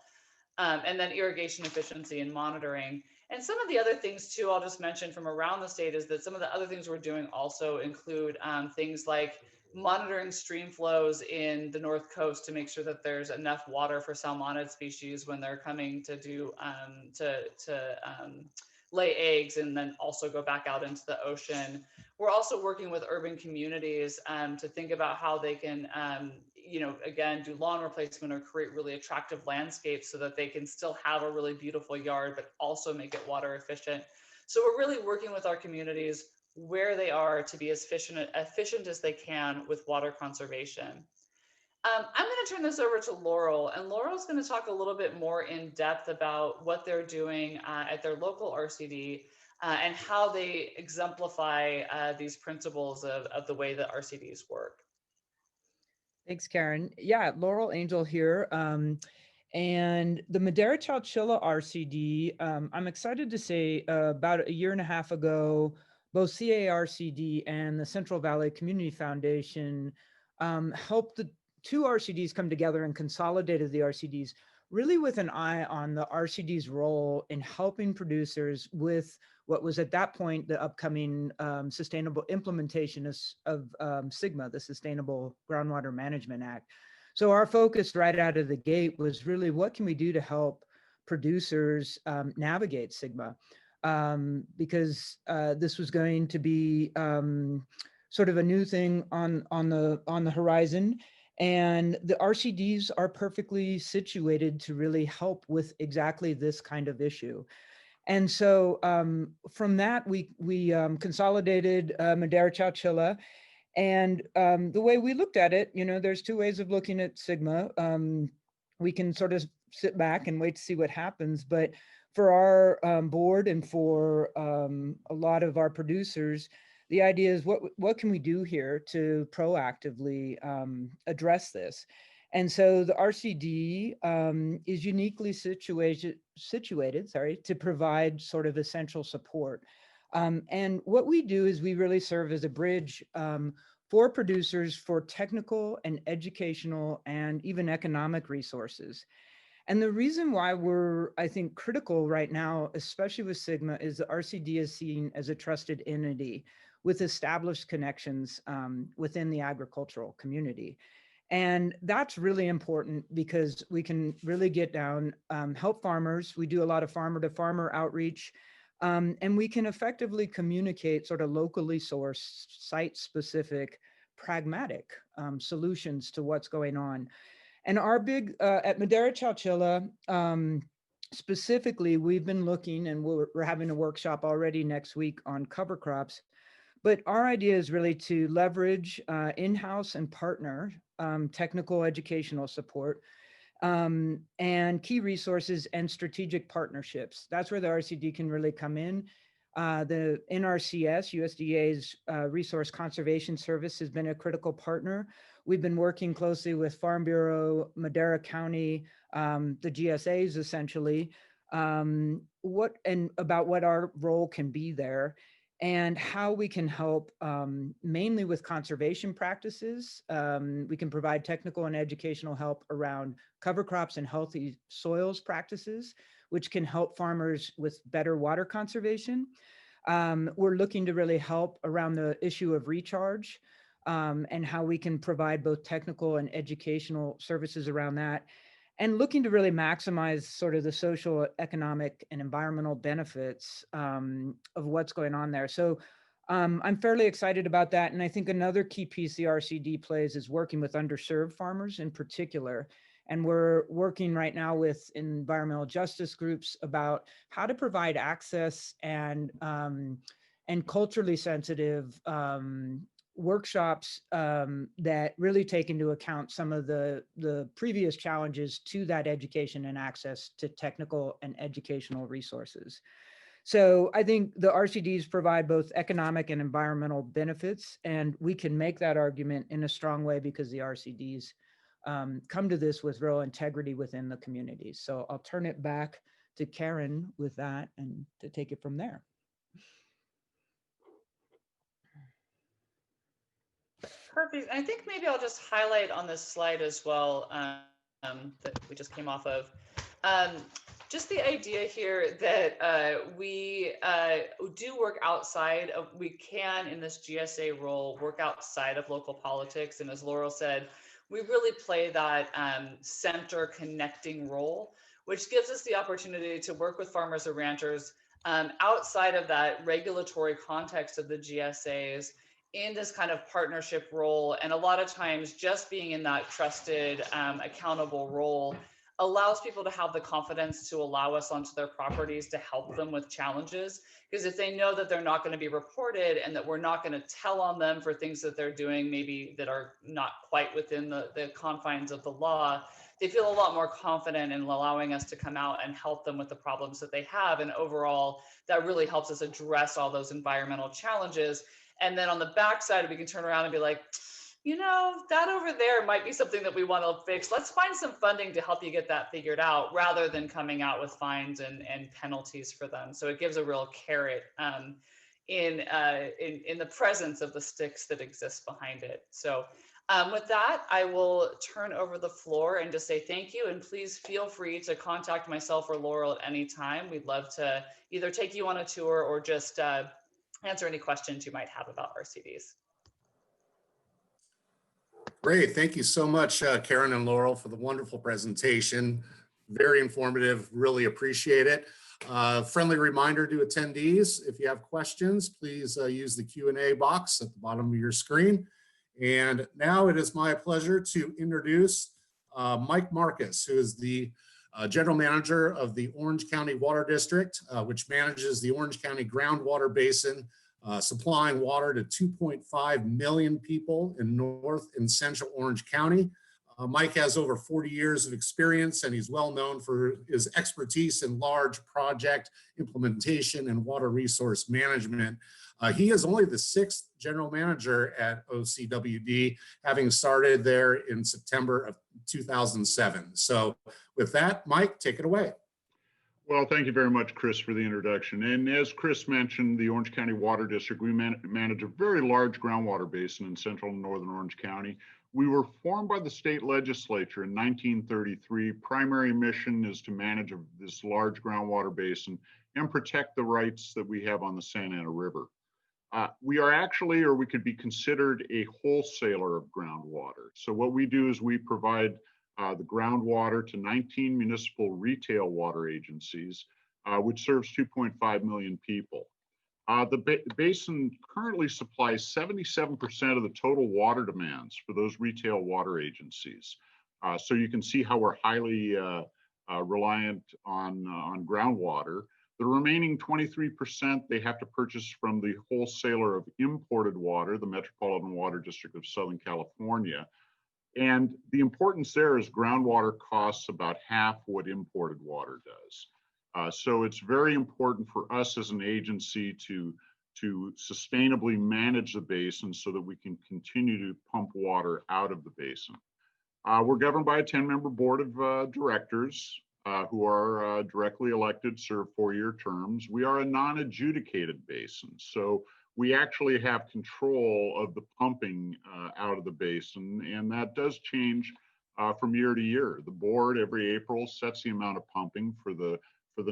And then irrigation efficiency and monitoring. And some of the other things too, I'll just mention from around the state, is that some of the other things we're doing also include things like monitoring stream flows in the North Coast to make sure that there's enough water for salmonid species when they're coming to do lay eggs and then also go back out into the ocean. We're also working with urban communities to think about how they can, again, do lawn replacement or create really attractive landscapes so that they can still have a really beautiful yard, but also make it water efficient. So we're really working with our communities where they are to be as efficient as they can with water conservation. I'm going to turn this over to Laurel, and Laurel's going to talk a little bit more in depth about what they're doing at their local RCD and how they exemplify these principles of the way that RCDs work. Thanks, Karen. Yeah, Laurel Angel here. And the Madera Chowchilla RCD, I'm excited to say about a year and a half ago, both CARCD and the Central Valley Community Foundation helped the two RCDs come together and consolidated the RCDs, really with an eye on the RCD's role in helping producers with what was at that point the upcoming sustainable implementation of SGMA, the Sustainable Groundwater Management Act. So our focus right out of the gate was really what can we do to help producers navigate SGMA, because this was going to be sort of a new thing on the horizon. And the RCDs are perfectly situated to really help with exactly this kind of issue. And so from that, we consolidated Madera Chowchilla. And the way we looked at it, there's two ways of looking at SGMA. We can sort of sit back and wait to see what happens. But for our board and for a lot of our producers, the idea is what can we do here to proactively address this? And so the RCD is uniquely situated to provide sort of essential support. And what we do is we really serve as a bridge for producers for technical and educational and even economic resources. And the reason why we're, I think, critical right now, especially with SGMA, is the RCD is seen as a trusted entity with established connections within the agricultural community. And that's really important because we can really get down, help farmers. We do a lot of farmer to farmer outreach, and we can effectively communicate sort of locally sourced, site-specific, pragmatic solutions to what's going on. And our big, at Madera Chowchilla, specifically, we've been looking, and we're having a workshop already next week on cover crops. But our idea is really to leverage in-house and partner technical educational support and key resources and strategic partnerships. That's where the RCD can really come in. The NRCS, USDA's Resource Conservation Service, has been a critical partner. We've been working closely with Farm Bureau, Madera County, the GSAs essentially, about what our role can be there and how we can help mainly with conservation practices. We can provide technical and educational help around cover crops and healthy soils practices, which can help farmers with better water conservation. We're looking to really help around the issue of recharge and how we can provide both technical and educational services around that, and looking to really maximize sort of the social, economic, and environmental benefits of what's going on there. So I'm fairly excited about that. And I think another key piece the RCD plays is working with underserved farmers in particular. And we're working right now with environmental justice groups about how to provide access and culturally sensitive workshops that really take into account some of the previous challenges to that education and access to technical and educational resources. So I think the RCDs provide both economic and environmental benefits, and we can make that argument in a strong way because the RCDs come to this with real integrity within the community. So I'll turn it back to Karen with that and to take it from there. Perfect. I think maybe I'll just highlight on this slide as well that we just came off of. Just the idea here that we do work outside of, we can in this GSA role work outside of local politics. And as Laurel said, we really play that center connecting role, which gives us the opportunity to work with farmers and ranchers outside of that regulatory context of the GSAs in this kind of partnership role. And a lot of times just being in that trusted, accountable role allows people to have the confidence to allow us onto their properties to help them with challenges. Because if they know that they're not going to be reported and that we're not going to tell on them for things that they're doing, maybe that are not quite within the confines of the law, they feel a lot more confident in allowing us to come out and help them with the problems that they have. And overall, that really helps us address all those environmental challenges. And then on the backside, we can turn around and be like, you know, that over there might be something that we want to fix. Let's find some funding to help you get that figured out, rather than coming out with fines and penalties for them. So it gives a real carrot in the presence of the sticks that exist behind it. So with that, I will turn over the floor and just say thank you. And please feel free to contact myself or Laurel at any time. We'd love to either take you on a tour or just answer any questions you might have about RCDs. Great. Thank you so much, Karen and Laurel, for the wonderful presentation. Very informative. Really appreciate it. Friendly reminder to attendees, if you have questions, please use the Q&A box at the bottom of your screen. And now it is my pleasure to introduce Mike Marcus, who is the General Manager of the Orange County Water District, which manages the Orange County Groundwater Basin, supplying water to 2.5 million people in North and Central Orange County. Mike has over 40 years of experience, and he's well known for his expertise in large project implementation and water resource management. He is only the 6th general manager at OCWD, having started there in September of 2007. So with that, Mike, take it away. Well, thank you very much, Chris, for the introduction. And as Chris mentioned, the Orange County Water District, we manage a very large groundwater basin in central and northern Orange County. We were formed by the state legislature in 1933. Primary mission is to manage this large groundwater basin and protect the rights that we have on the Santa Ana River. We are actually, or we could be considered, a wholesaler of groundwater. So what we do is we provide the groundwater to 19 municipal retail water agencies, which serves 2.5 million people. The basin currently supplies 77% of the total water demands for those retail water agencies. So you can see how we're highly reliant on groundwater. The remaining 23% they have to purchase from the wholesaler of imported water, the Metropolitan Water District of Southern California. And the importance there is groundwater costs about half what imported water does. So it's very important for us as an agency to sustainably manage the basin so that we can continue to pump water out of the basin. We're governed by a 10-member board of directors who are directly elected, serve 4-year terms. We are a non-adjudicated basin, so we actually have control of the pumping out of the basin, and that does change from year to year. The board every April sets the amount of pumping for the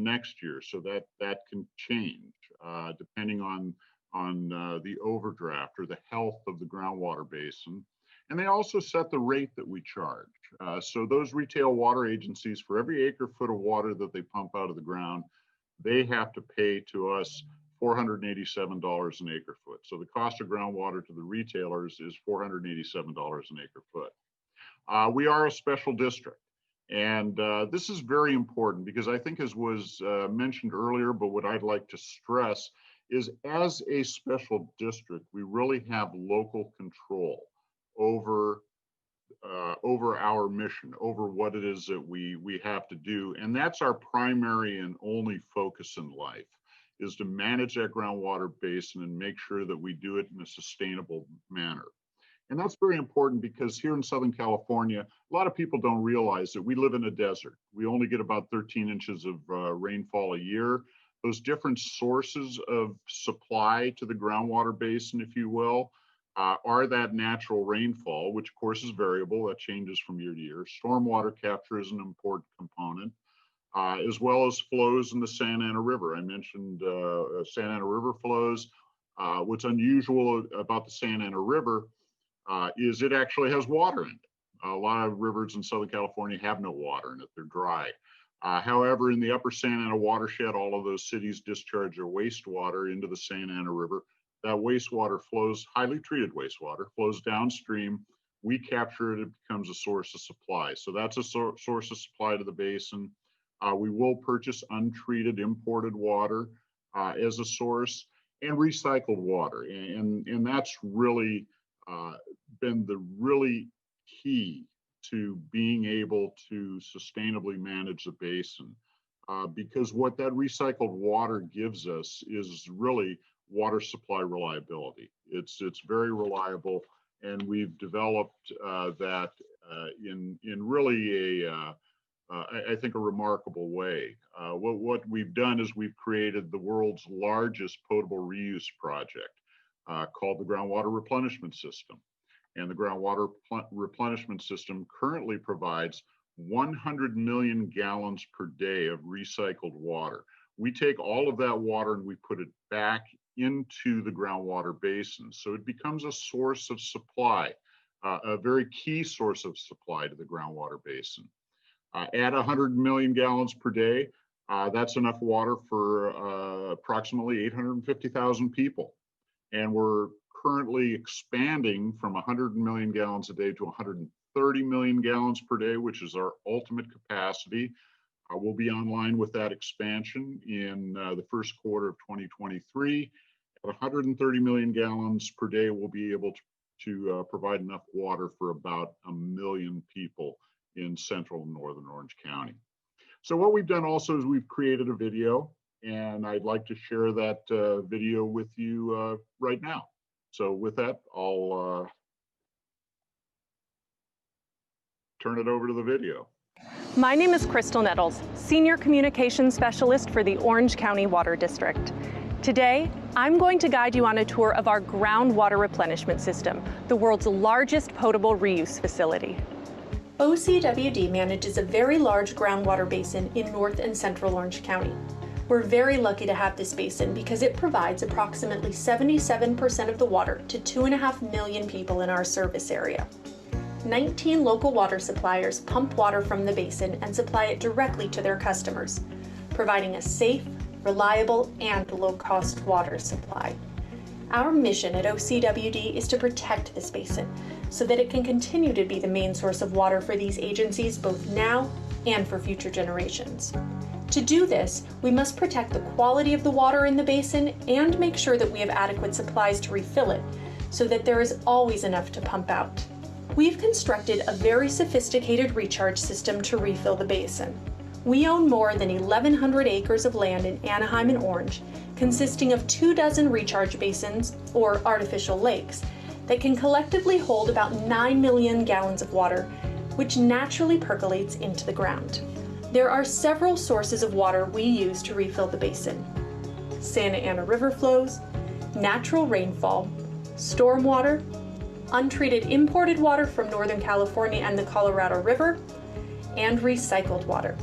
next year, so that can change depending on the overdraft or the health of the groundwater basin. And they also set the rate that we charge. So those retail water agencies, for every acre foot of water that they pump out of the ground, they have to pay to us $487 an acre foot. So the cost of groundwater to the retailers is $487 an acre foot. We are a special district. And this is very important because I think, as was mentioned earlier, but what I'd like to stress is as a special district, we really have local control over our mission, over what it is that we have to do. And that's our primary and only focus in life, is to manage that groundwater basin and make sure that we do it in a sustainable manner. And that's very important because here in Southern California, a lot of people don't realize that we live in a desert. We only get about 13 inches of rainfall a year. Those different sources of supply to the groundwater basin, if you will, are that natural rainfall, which of course is variable, that changes from year to year. Stormwater capture is an important component, as well as flows in the Santa Ana River. I mentioned Santa Ana River flows. What's unusual about the Santa Ana River is it actually has water in it. A lot of rivers in Southern California have no water in it, they're dry. However, in the upper Santa Ana watershed, all of those cities discharge their wastewater into the Santa Ana River. That wastewater flows, highly treated wastewater, flows downstream. We capture it, it becomes a source of supply. So that's a source of supply to the basin. We will purchase untreated imported water as a source, and recycled water. And that's really been the really key to being able to sustainably manage the basin. Because what that recycled water gives us is really water supply reliability. It's very reliable, and we've developed that in really I think a remarkable way. What we've done is we've created the world's largest potable reuse project called the Groundwater Replenishment System. And the Groundwater Replenishment System currently provides 100 million gallons per day of recycled water. We take all of that water and we put it back into the groundwater basin. So it becomes a source of supply, a very key source of supply to the groundwater basin. At 100 million gallons per day, that's enough water for approximately 850,000 people. And we're currently expanding from 100 million gallons a day to 130 million gallons per day, which is our ultimate capacity. We'll be online with that expansion in the first quarter of 2023. At 130 million gallons per day, we'll be able to provide enough water for about 1 million people in central and northern Orange County. So what we've done also is we've created a video, and I'd like to share that video with you right now. So with that, I'll turn it over to the video. My name is Crystal Nettles, Senior Communications Specialist for the Orange County Water District. Today, I'm going to guide you on a tour of our groundwater replenishment system, the world's largest potable reuse facility. OCWD manages a very large groundwater basin in North and Central Orange County. We're very lucky to have this basin because it provides approximately 77% of the water to 2.5 million people in our service area. 19 local water suppliers pump water from the basin and supply it directly to their customers, providing a safe, reliable, and low-cost water supply. Our mission at OCWD is to protect this basin so that it can continue to be the main source of water for these agencies both now and for future generations. To do this, we must protect the quality of the water in the basin and make sure that we have adequate supplies to refill it so that there is always enough to pump out. We've constructed a very sophisticated recharge system to refill the basin. We own more than 1,100 acres of land in Anaheim and Orange, consisting of 24 recharge basins, or artificial lakes, that can collectively hold about 9 million gallons of water, which naturally percolates into the ground. There are several sources of water we use to refill the basin: Santa Ana River flows, natural rainfall, stormwater, untreated imported water from Northern California and the Colorado River, and recycled water.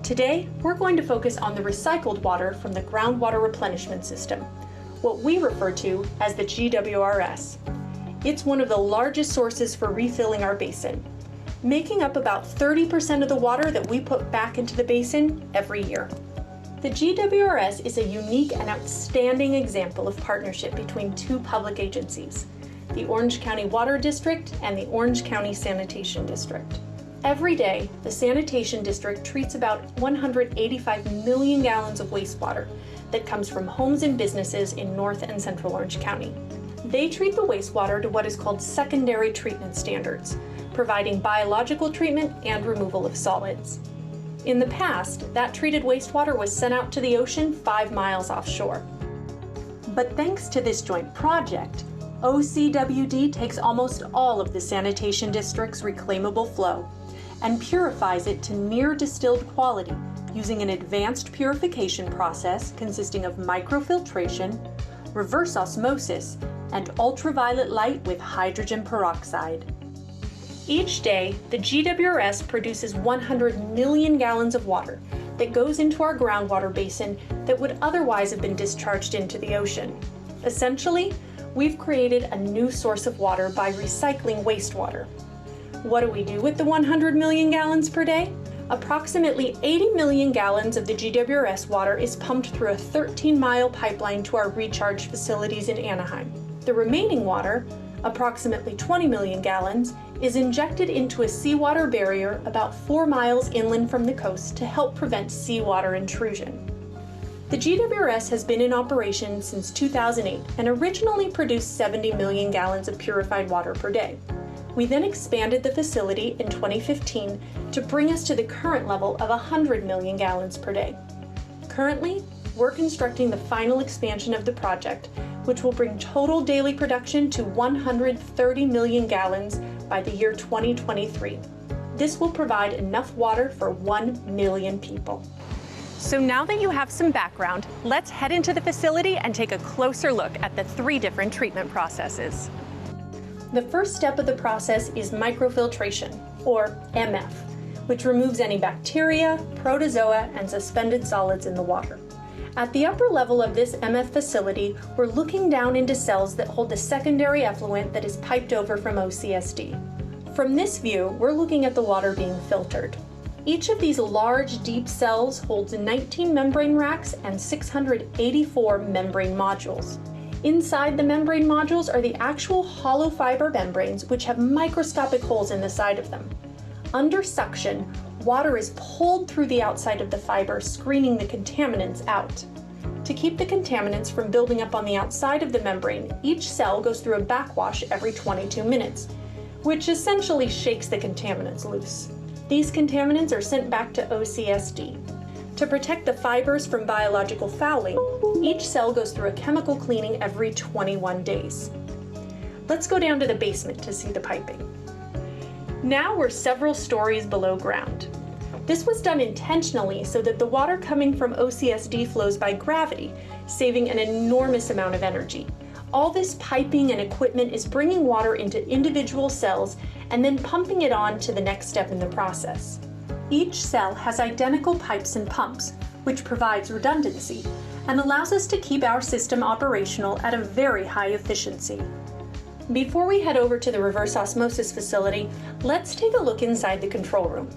Today, we're going to focus on the recycled water from the Groundwater Replenishment System, what we refer to as the GWRS. It's one of the largest sources for refilling our basin, making up about 30% of the water that we put back into the basin every year. The GWRS is a unique and outstanding example of partnership between two public agencies, the Orange County Water District and the Orange County Sanitation District. Every day, the Sanitation District treats about 185 million gallons of wastewater that comes from homes and businesses in North and Central Orange County. They treat the wastewater to what is called secondary treatment standards, providing biological treatment and removal of solids. In the past, that treated wastewater was sent out to the ocean 5 miles offshore. But thanks to this joint project, OCWD takes almost all of the sanitation district's reclaimable flow and purifies it to near distilled quality using an advanced purification process consisting of microfiltration, reverse osmosis, and ultraviolet light with hydrogen peroxide. Each day, the GWRS produces 100 million gallons of water that goes into our groundwater basin that would otherwise have been discharged into the ocean. Essentially, we've created a new source of water by recycling wastewater. What do we do with the 100 million gallons per day? Approximately 80 million gallons of the GWRS water is pumped through a 13-mile pipeline to our recharge facilities in Anaheim. The remaining water, approximately 20 million gallons, is injected into a seawater barrier about 4 miles inland from the coast to help prevent seawater intrusion. The GWRS has been in operation since 2008 and originally produced 70 million gallons of purified water per day. We then expanded the facility in 2015 to bring us to the current level of 100 million gallons per day. Currently, we're constructing the final expansion of the project, which will bring total daily production to 130 million gallons by the year 2023. This will provide enough water for 1 million people. So now that you have some background, let's head into the facility and take a closer look at the 3 different treatment processes. The first step of the process is microfiltration, or MF, which removes any bacteria, protozoa, and suspended solids in the water. At the upper level of this MF facility, we're looking down into cells that hold the secondary effluent that is piped over from OCSD. From this view, we're looking at the water being filtered. Each of these large, deep cells holds 19 membrane racks and 684 membrane modules. Inside the membrane modules are the actual hollow fiber membranes, which have microscopic holes in the side of them. Under suction, water is pulled through the outside of the fiber, screening the contaminants out. To keep the contaminants from building up on the outside of the membrane, each cell goes through a backwash every 22 minutes, which essentially shakes the contaminants loose. These contaminants are sent back to OCSD. To protect the fibers from biological fouling, each cell goes through a chemical cleaning every 21 days. Let's go down to the basement to see the piping. Now we're several stories below ground. This was done intentionally so that the water coming from OCSD flows by gravity, saving an enormous amount of energy. All this piping and equipment is bringing water into individual cells and then pumping it on to the next step in the process. Each cell has identical pipes and pumps, which provides redundancy and allows us to keep our system operational at a very high efficiency. Before we head over to the reverse osmosis facility, let's take a look inside the control room.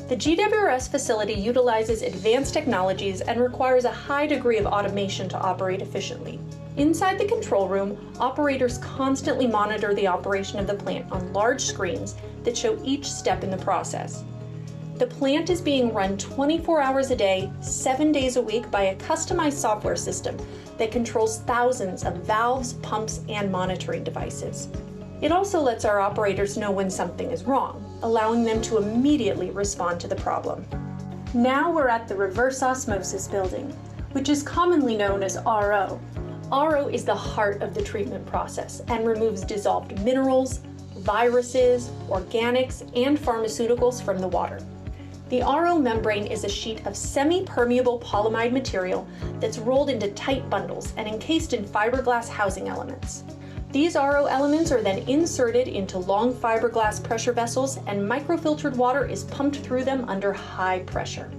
The GWRS facility utilizes advanced technologies and requires a high degree of automation to operate efficiently. Inside the control room, operators constantly monitor the operation of the plant on large screens that show each step in the process. The plant is being run 24 hours a day, 7 days a week by a customized software system that controls thousands of valves, pumps, and monitoring devices. It also lets our operators know when something is wrong, allowing them to immediately respond to the problem. Now we're at the reverse osmosis building, which is commonly known as RO. RO is the heart of the treatment process and removes dissolved minerals, viruses, organics, and pharmaceuticals from the water. The RO membrane is a sheet of semi-permeable polyamide material that's rolled into tight bundles and encased in fiberglass housing elements. These RO elements are then inserted into long fiberglass pressure vessels, and microfiltered water is pumped through them under high pressure.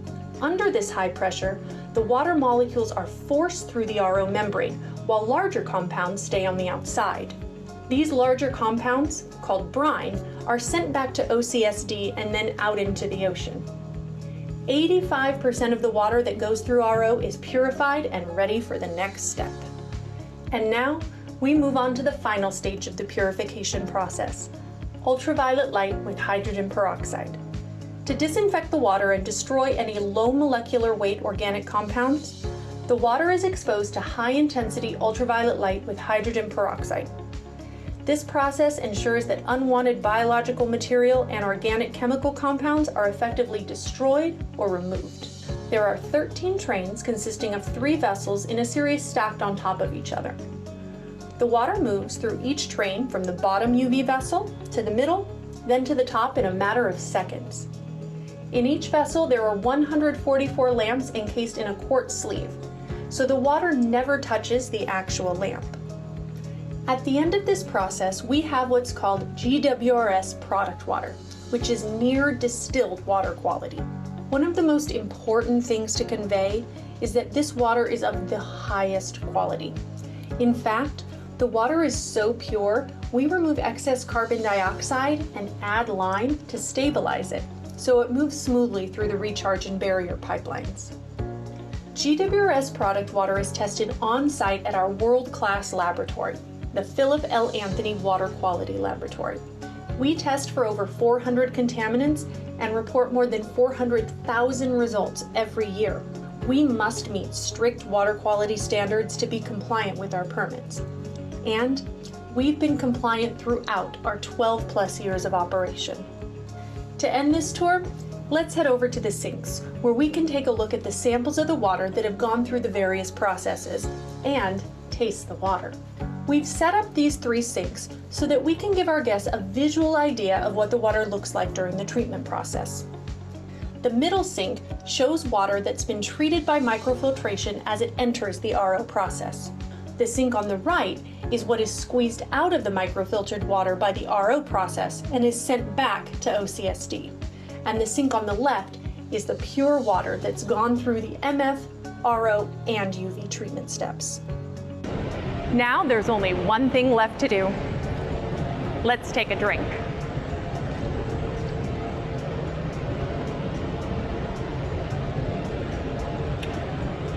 Under this high pressure, the water molecules are forced through the RO membrane, while larger compounds stay on the outside. These larger compounds, called brine, are sent back to OCSD and then out into the ocean. 85% of the water that goes through RO is purified and ready for the next step. And now, we move on to the final stage of the purification process, ultraviolet light with hydrogen peroxide. To disinfect the water and destroy any low molecular weight organic compounds, The water is exposed to high-intensity ultraviolet light with hydrogen peroxide. This process ensures that unwanted biological material and organic chemical compounds are effectively destroyed or removed. There are 13 trains consisting of 3 vessels in a series stacked on top of each other. The water moves through each train from the bottom UV vessel to the middle, then to the top in a matter of seconds. In each vessel, there are 144 lamps encased in a quartz sleeve, so the water never touches the actual lamp. At the end of this process, we have what's called GWRS product water, which is near distilled water quality. One of the most important things to convey is that this water is of the highest quality. In fact, the water is so pure, we remove excess carbon dioxide and add lime to stabilize it, so it moves smoothly through the recharge and barrier pipelines. GWRS product water is tested on-site at our world-class laboratory, the Philip L. Anthony Water Quality Laboratory. We test for over 400 contaminants and report more than 400,000 results every year. We must meet strict water quality standards to be compliant with our permits. And we've been compliant throughout our 12+ years of operation. To end this tour, let's head over to the sinks, where we can take a look at the samples of the water that have gone through the various processes and taste the water. We've set up these 3 sinks so that we can give our guests a visual idea of what the water looks like during the treatment process. The middle sink shows water that's been treated by microfiltration as it enters the RO process. The sink on the right is what is squeezed out of the microfiltered water by the RO process and is sent back to OCSD. And the sink on the left is the pure water that's gone through the MF, RO, and UV treatment steps. Now there's only one thing left to do. Let's take a drink.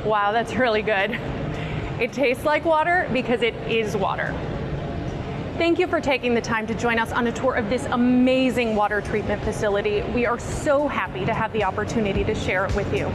Wow, that's really good. It tastes like water because it is water. Thank you for taking the time to join us on a tour of this amazing water treatment facility. We are so happy to have the opportunity to share it with you.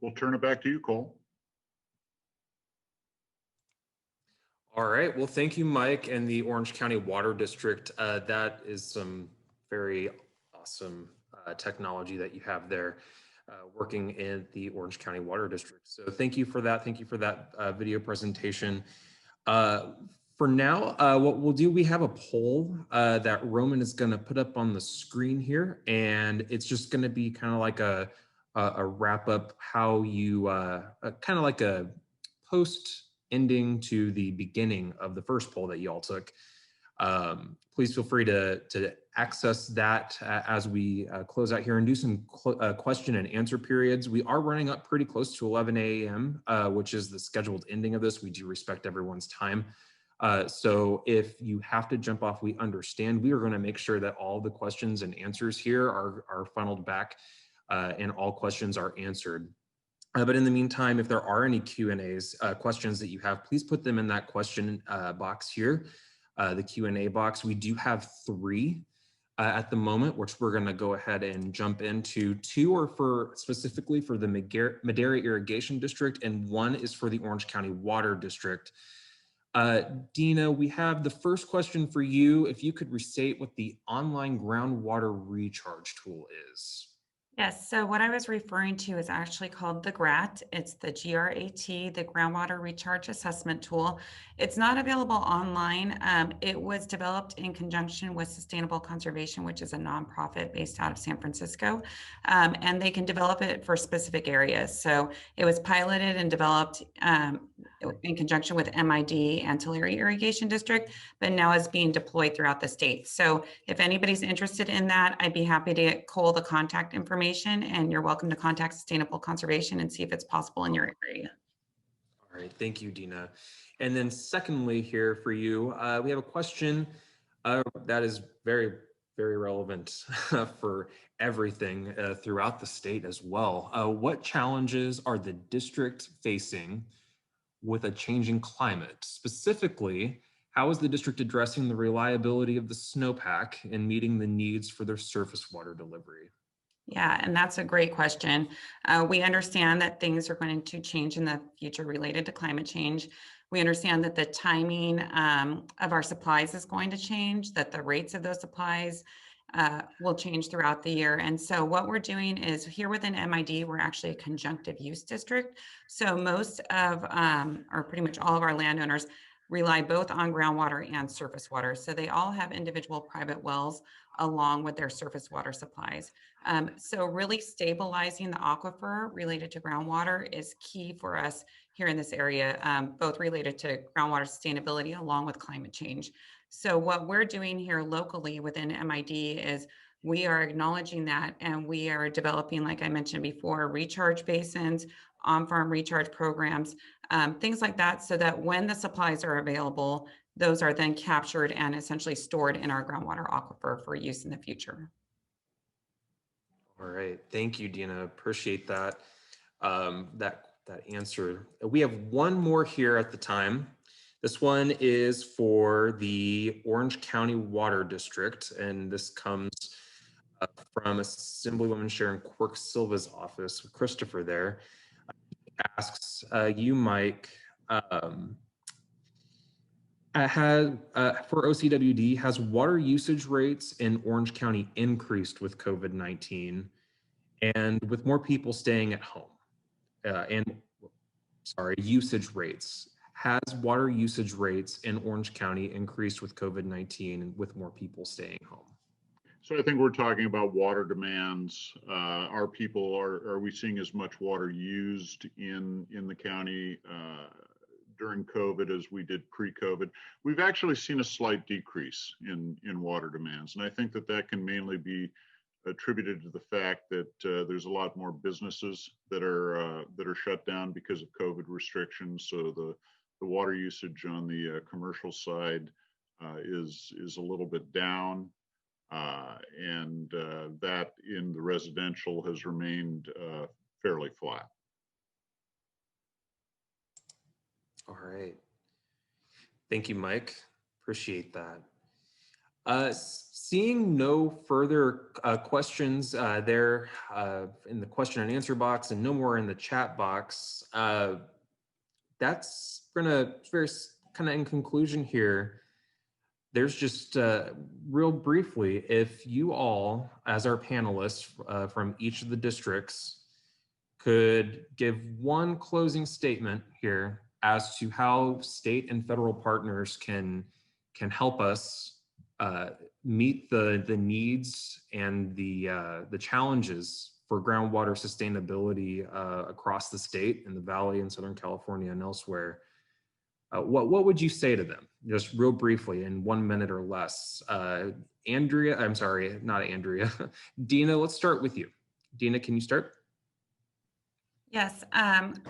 We'll turn it back to you, Cole. All right. Well, thank you, Mike, and the Orange County Water District. That is some very awesome technology that you have there working in the Orange County Water District. So thank you for that. Thank you for that video presentation. For now, what we'll do, we have a poll that Roman is going to put up on the screen here, and it's just going to be kind of like a wrap up how you kind of like a post ending to the beginning of the first poll that you all took. Please feel free to access that as we close out here and do some question and answer periods. We are running up pretty close to 11 a.m., which is the scheduled ending of this. We do respect everyone's time. So if you have to jump off, we understand. We are going to make sure that all the questions and answers here are funneled back and all questions are answered. But in the meantime, if there are any Q&As, questions that you have, please put them in that question box here, the Q&A box. We do have 3 at the moment, which we're going to go ahead and jump into. 2 are specifically for the Madera Irrigation District, and 1 is for the Orange County Water District. Dina, we have the first question for you. If you could restate what the online groundwater recharge tool is. Yes, so what I was referring to is actually called the GRAT. It's the GRAT, the Groundwater Recharge Assessment Tool. It's not available online. It was developed in conjunction with Sustainable Conservation, which is a nonprofit based out of San Francisco, and they can develop it for specific areas. So it was piloted and developed in conjunction with MID, Ancillary Irrigation District, but now is being deployed throughout the state. So if anybody's interested in that, I'd be happy to get Cole the contact information, and you're welcome to contact Sustainable Conservation and see if it's possible in your area. All right, thank you, Dina. And then secondly here for you, we have a question that is very, very relevant for everything throughout the state as well. What challenges are the district facing with a changing climate? Specifically, how is the district addressing the reliability of the snowpack and meeting the needs for their surface water delivery? Yeah, and that's a great question. We understand that things are going to change in the future related to climate change. We understand that the timing of our supplies is going to change, that the rates of those supplies will change throughout the year. And so what we're doing is here within MID, we're actually a conjunctive use district. So most of, or pretty much all of our landowners rely both on groundwater and surface water. So they all have individual private wells along with their surface water supplies. So really stabilizing the aquifer related to groundwater is key for us here in this area, both related to groundwater sustainability along with climate change. So what we're doing here locally within MID is we are acknowledging that, and we are developing, like I mentioned before, recharge basins, on-farm recharge programs, things like that, so that when the supplies are available, those are then captured and essentially stored in our groundwater aquifer for use in the future. All right, thank you, Dina. Appreciate that, that answer. We have one more here at the time. This one is for the Orange County Water District, and this comes from Assemblywoman Sharon Quirk Silva's office, Christopher there. Asks you, Mike, for OCWD, has water usage rates in Orange County increased with COVID-19 and with more people staying at home? Usage rates. Has water usage rates in Orange County increased with COVID-19 and with more people staying home? So I think we're talking about water demands. Are we seeing as much water used in the county during COVID as we did pre-COVID? We've actually seen a slight decrease in water demands. And I think that can mainly be attributed to the fact that there's a lot more businesses that are shut down because of COVID restrictions. So the water usage on the commercial side is a little bit down. And that in the residential has remained fairly flat. All right. Thank you, Mike. Appreciate that. Seeing no further questions there in the question and answer box and no more in the chat box, that's gonna very kind of in conclusion here. There's just real briefly, if you all, as our panelists from each of the districts, could give one closing statement here as to how state and federal partners can help us meet the needs and the challenges for groundwater sustainability across the state, in the Valley, in Southern California, and elsewhere. What would you say to them, just real briefly in 1 minute or less? Andrea, I'm sorry, not Andrea. Dina, let's start with you. Dina, can you start? Yes,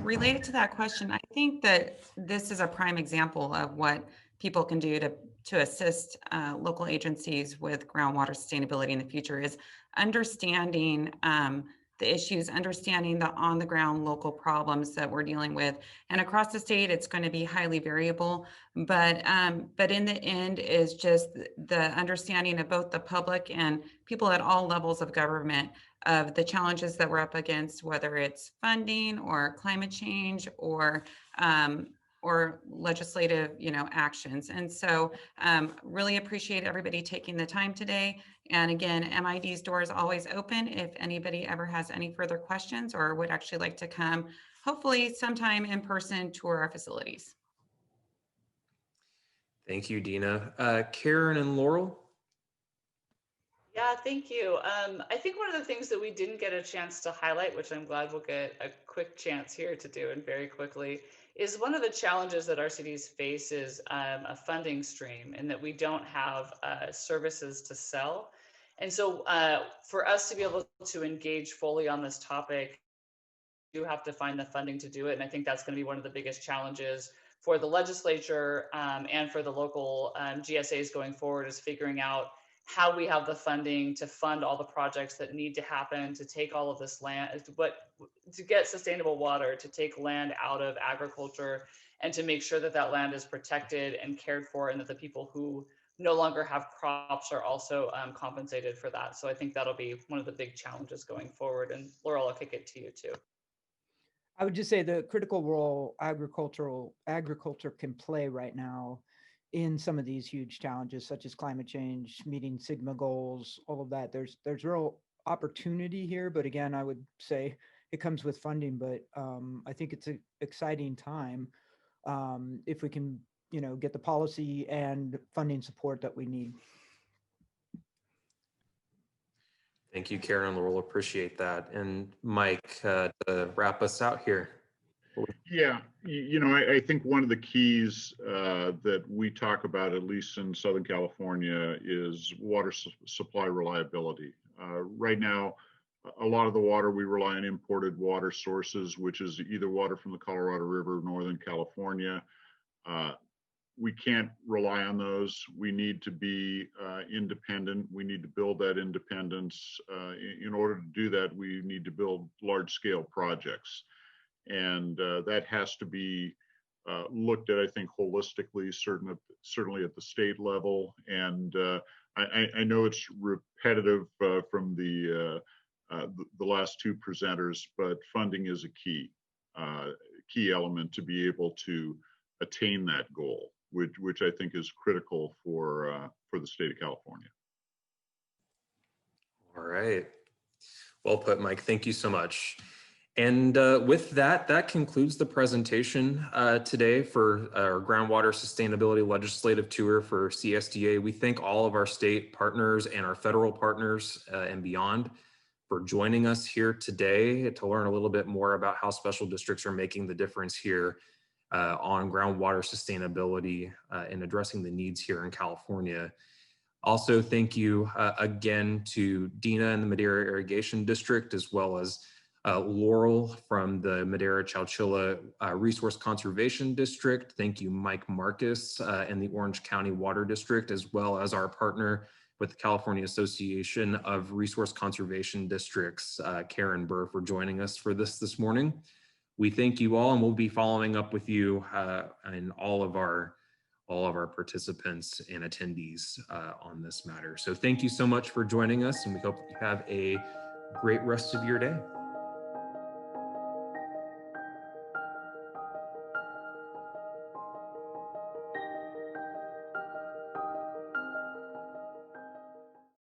related to that question, I think that this is a prime example of what people can do to assist local agencies with groundwater sustainability in the future, is understanding the issues, understanding the on-the-ground local problems that we're dealing with. And across the state, it's going to be highly variable, but in the end is just the understanding of both the public and people at all levels of government of the challenges that we're up against, whether it's funding or climate change or legislative, actions. And so really appreciate everybody taking the time today. And again, MID's door is always open if anybody ever has any further questions or would actually like to come, hopefully sometime in person, tour our facilities. Thank you, Dina. Karen and Laurel? Yeah, thank you. I think one of the things that we didn't get a chance to highlight, which I'm glad we'll get a quick chance here to do and very quickly, is one of the challenges that our cities face is a funding stream, and that we don't have services to sell. And so for us to be able to engage fully on this topic, you have to find the funding to do it. And I think that's going to be one of the biggest challenges for the legislature and for the local GSAs going forward, is figuring out how we have the funding to fund all the projects that need to happen, to take all of this land, but to get sustainable water, to take land out of agriculture, and to make sure that that land is protected and cared for, and that the people who no longer have crops are also compensated for that. So I think that'll be one of the big challenges going forward. And Laurel, I'll kick it to you too. I would just say the critical role agriculture can play right now in some of these huge challenges, such as climate change, meeting Sigma goals, all of that. There's real opportunity here, but again, I would say it comes with funding. But I think it's an exciting time if we can, get the policy and funding support that we need. Thank you, Karen and Laurel. Appreciate that. And Mike, to wrap us out here. Yeah, I think one of the keys that we talk about, at least in Southern California, is water supply reliability. Right now, a lot of the water, we rely on imported water sources, which is either water from the Colorado River, Northern California. We can't rely on those. We need to be independent. We need to build that independence. In order to do that, we need to build large-scale projects. And that has to be looked at, I think, holistically, certainly at the state level. And I know it's repetitive from the last two presenters, but funding is a key element to be able to attain that goal, which I think is critical for the state of California. All right. Well put, Mike. Thank you so much. And with that, that concludes the presentation today for our Groundwater Sustainability Legislative Tour for CSDA. We thank all of our state partners and our federal partners and beyond for joining us here today to learn a little bit more about how special districts are making the difference here on groundwater sustainability and addressing the needs here in California. Also, thank you again to Dina and the Madera Irrigation District, as well as Laurel from the Madera Chowchilla Resource Conservation District. Thank you, Mike Marcus and the Orange County Water District, as well as our partner with the California Association of Resource Conservation Districts, Karen Burr, for joining us for this morning. We thank you all, and we'll be following up with you and all of our participants and attendees on this matter. So thank you so much for joining us, and we hope you have a great rest of your day.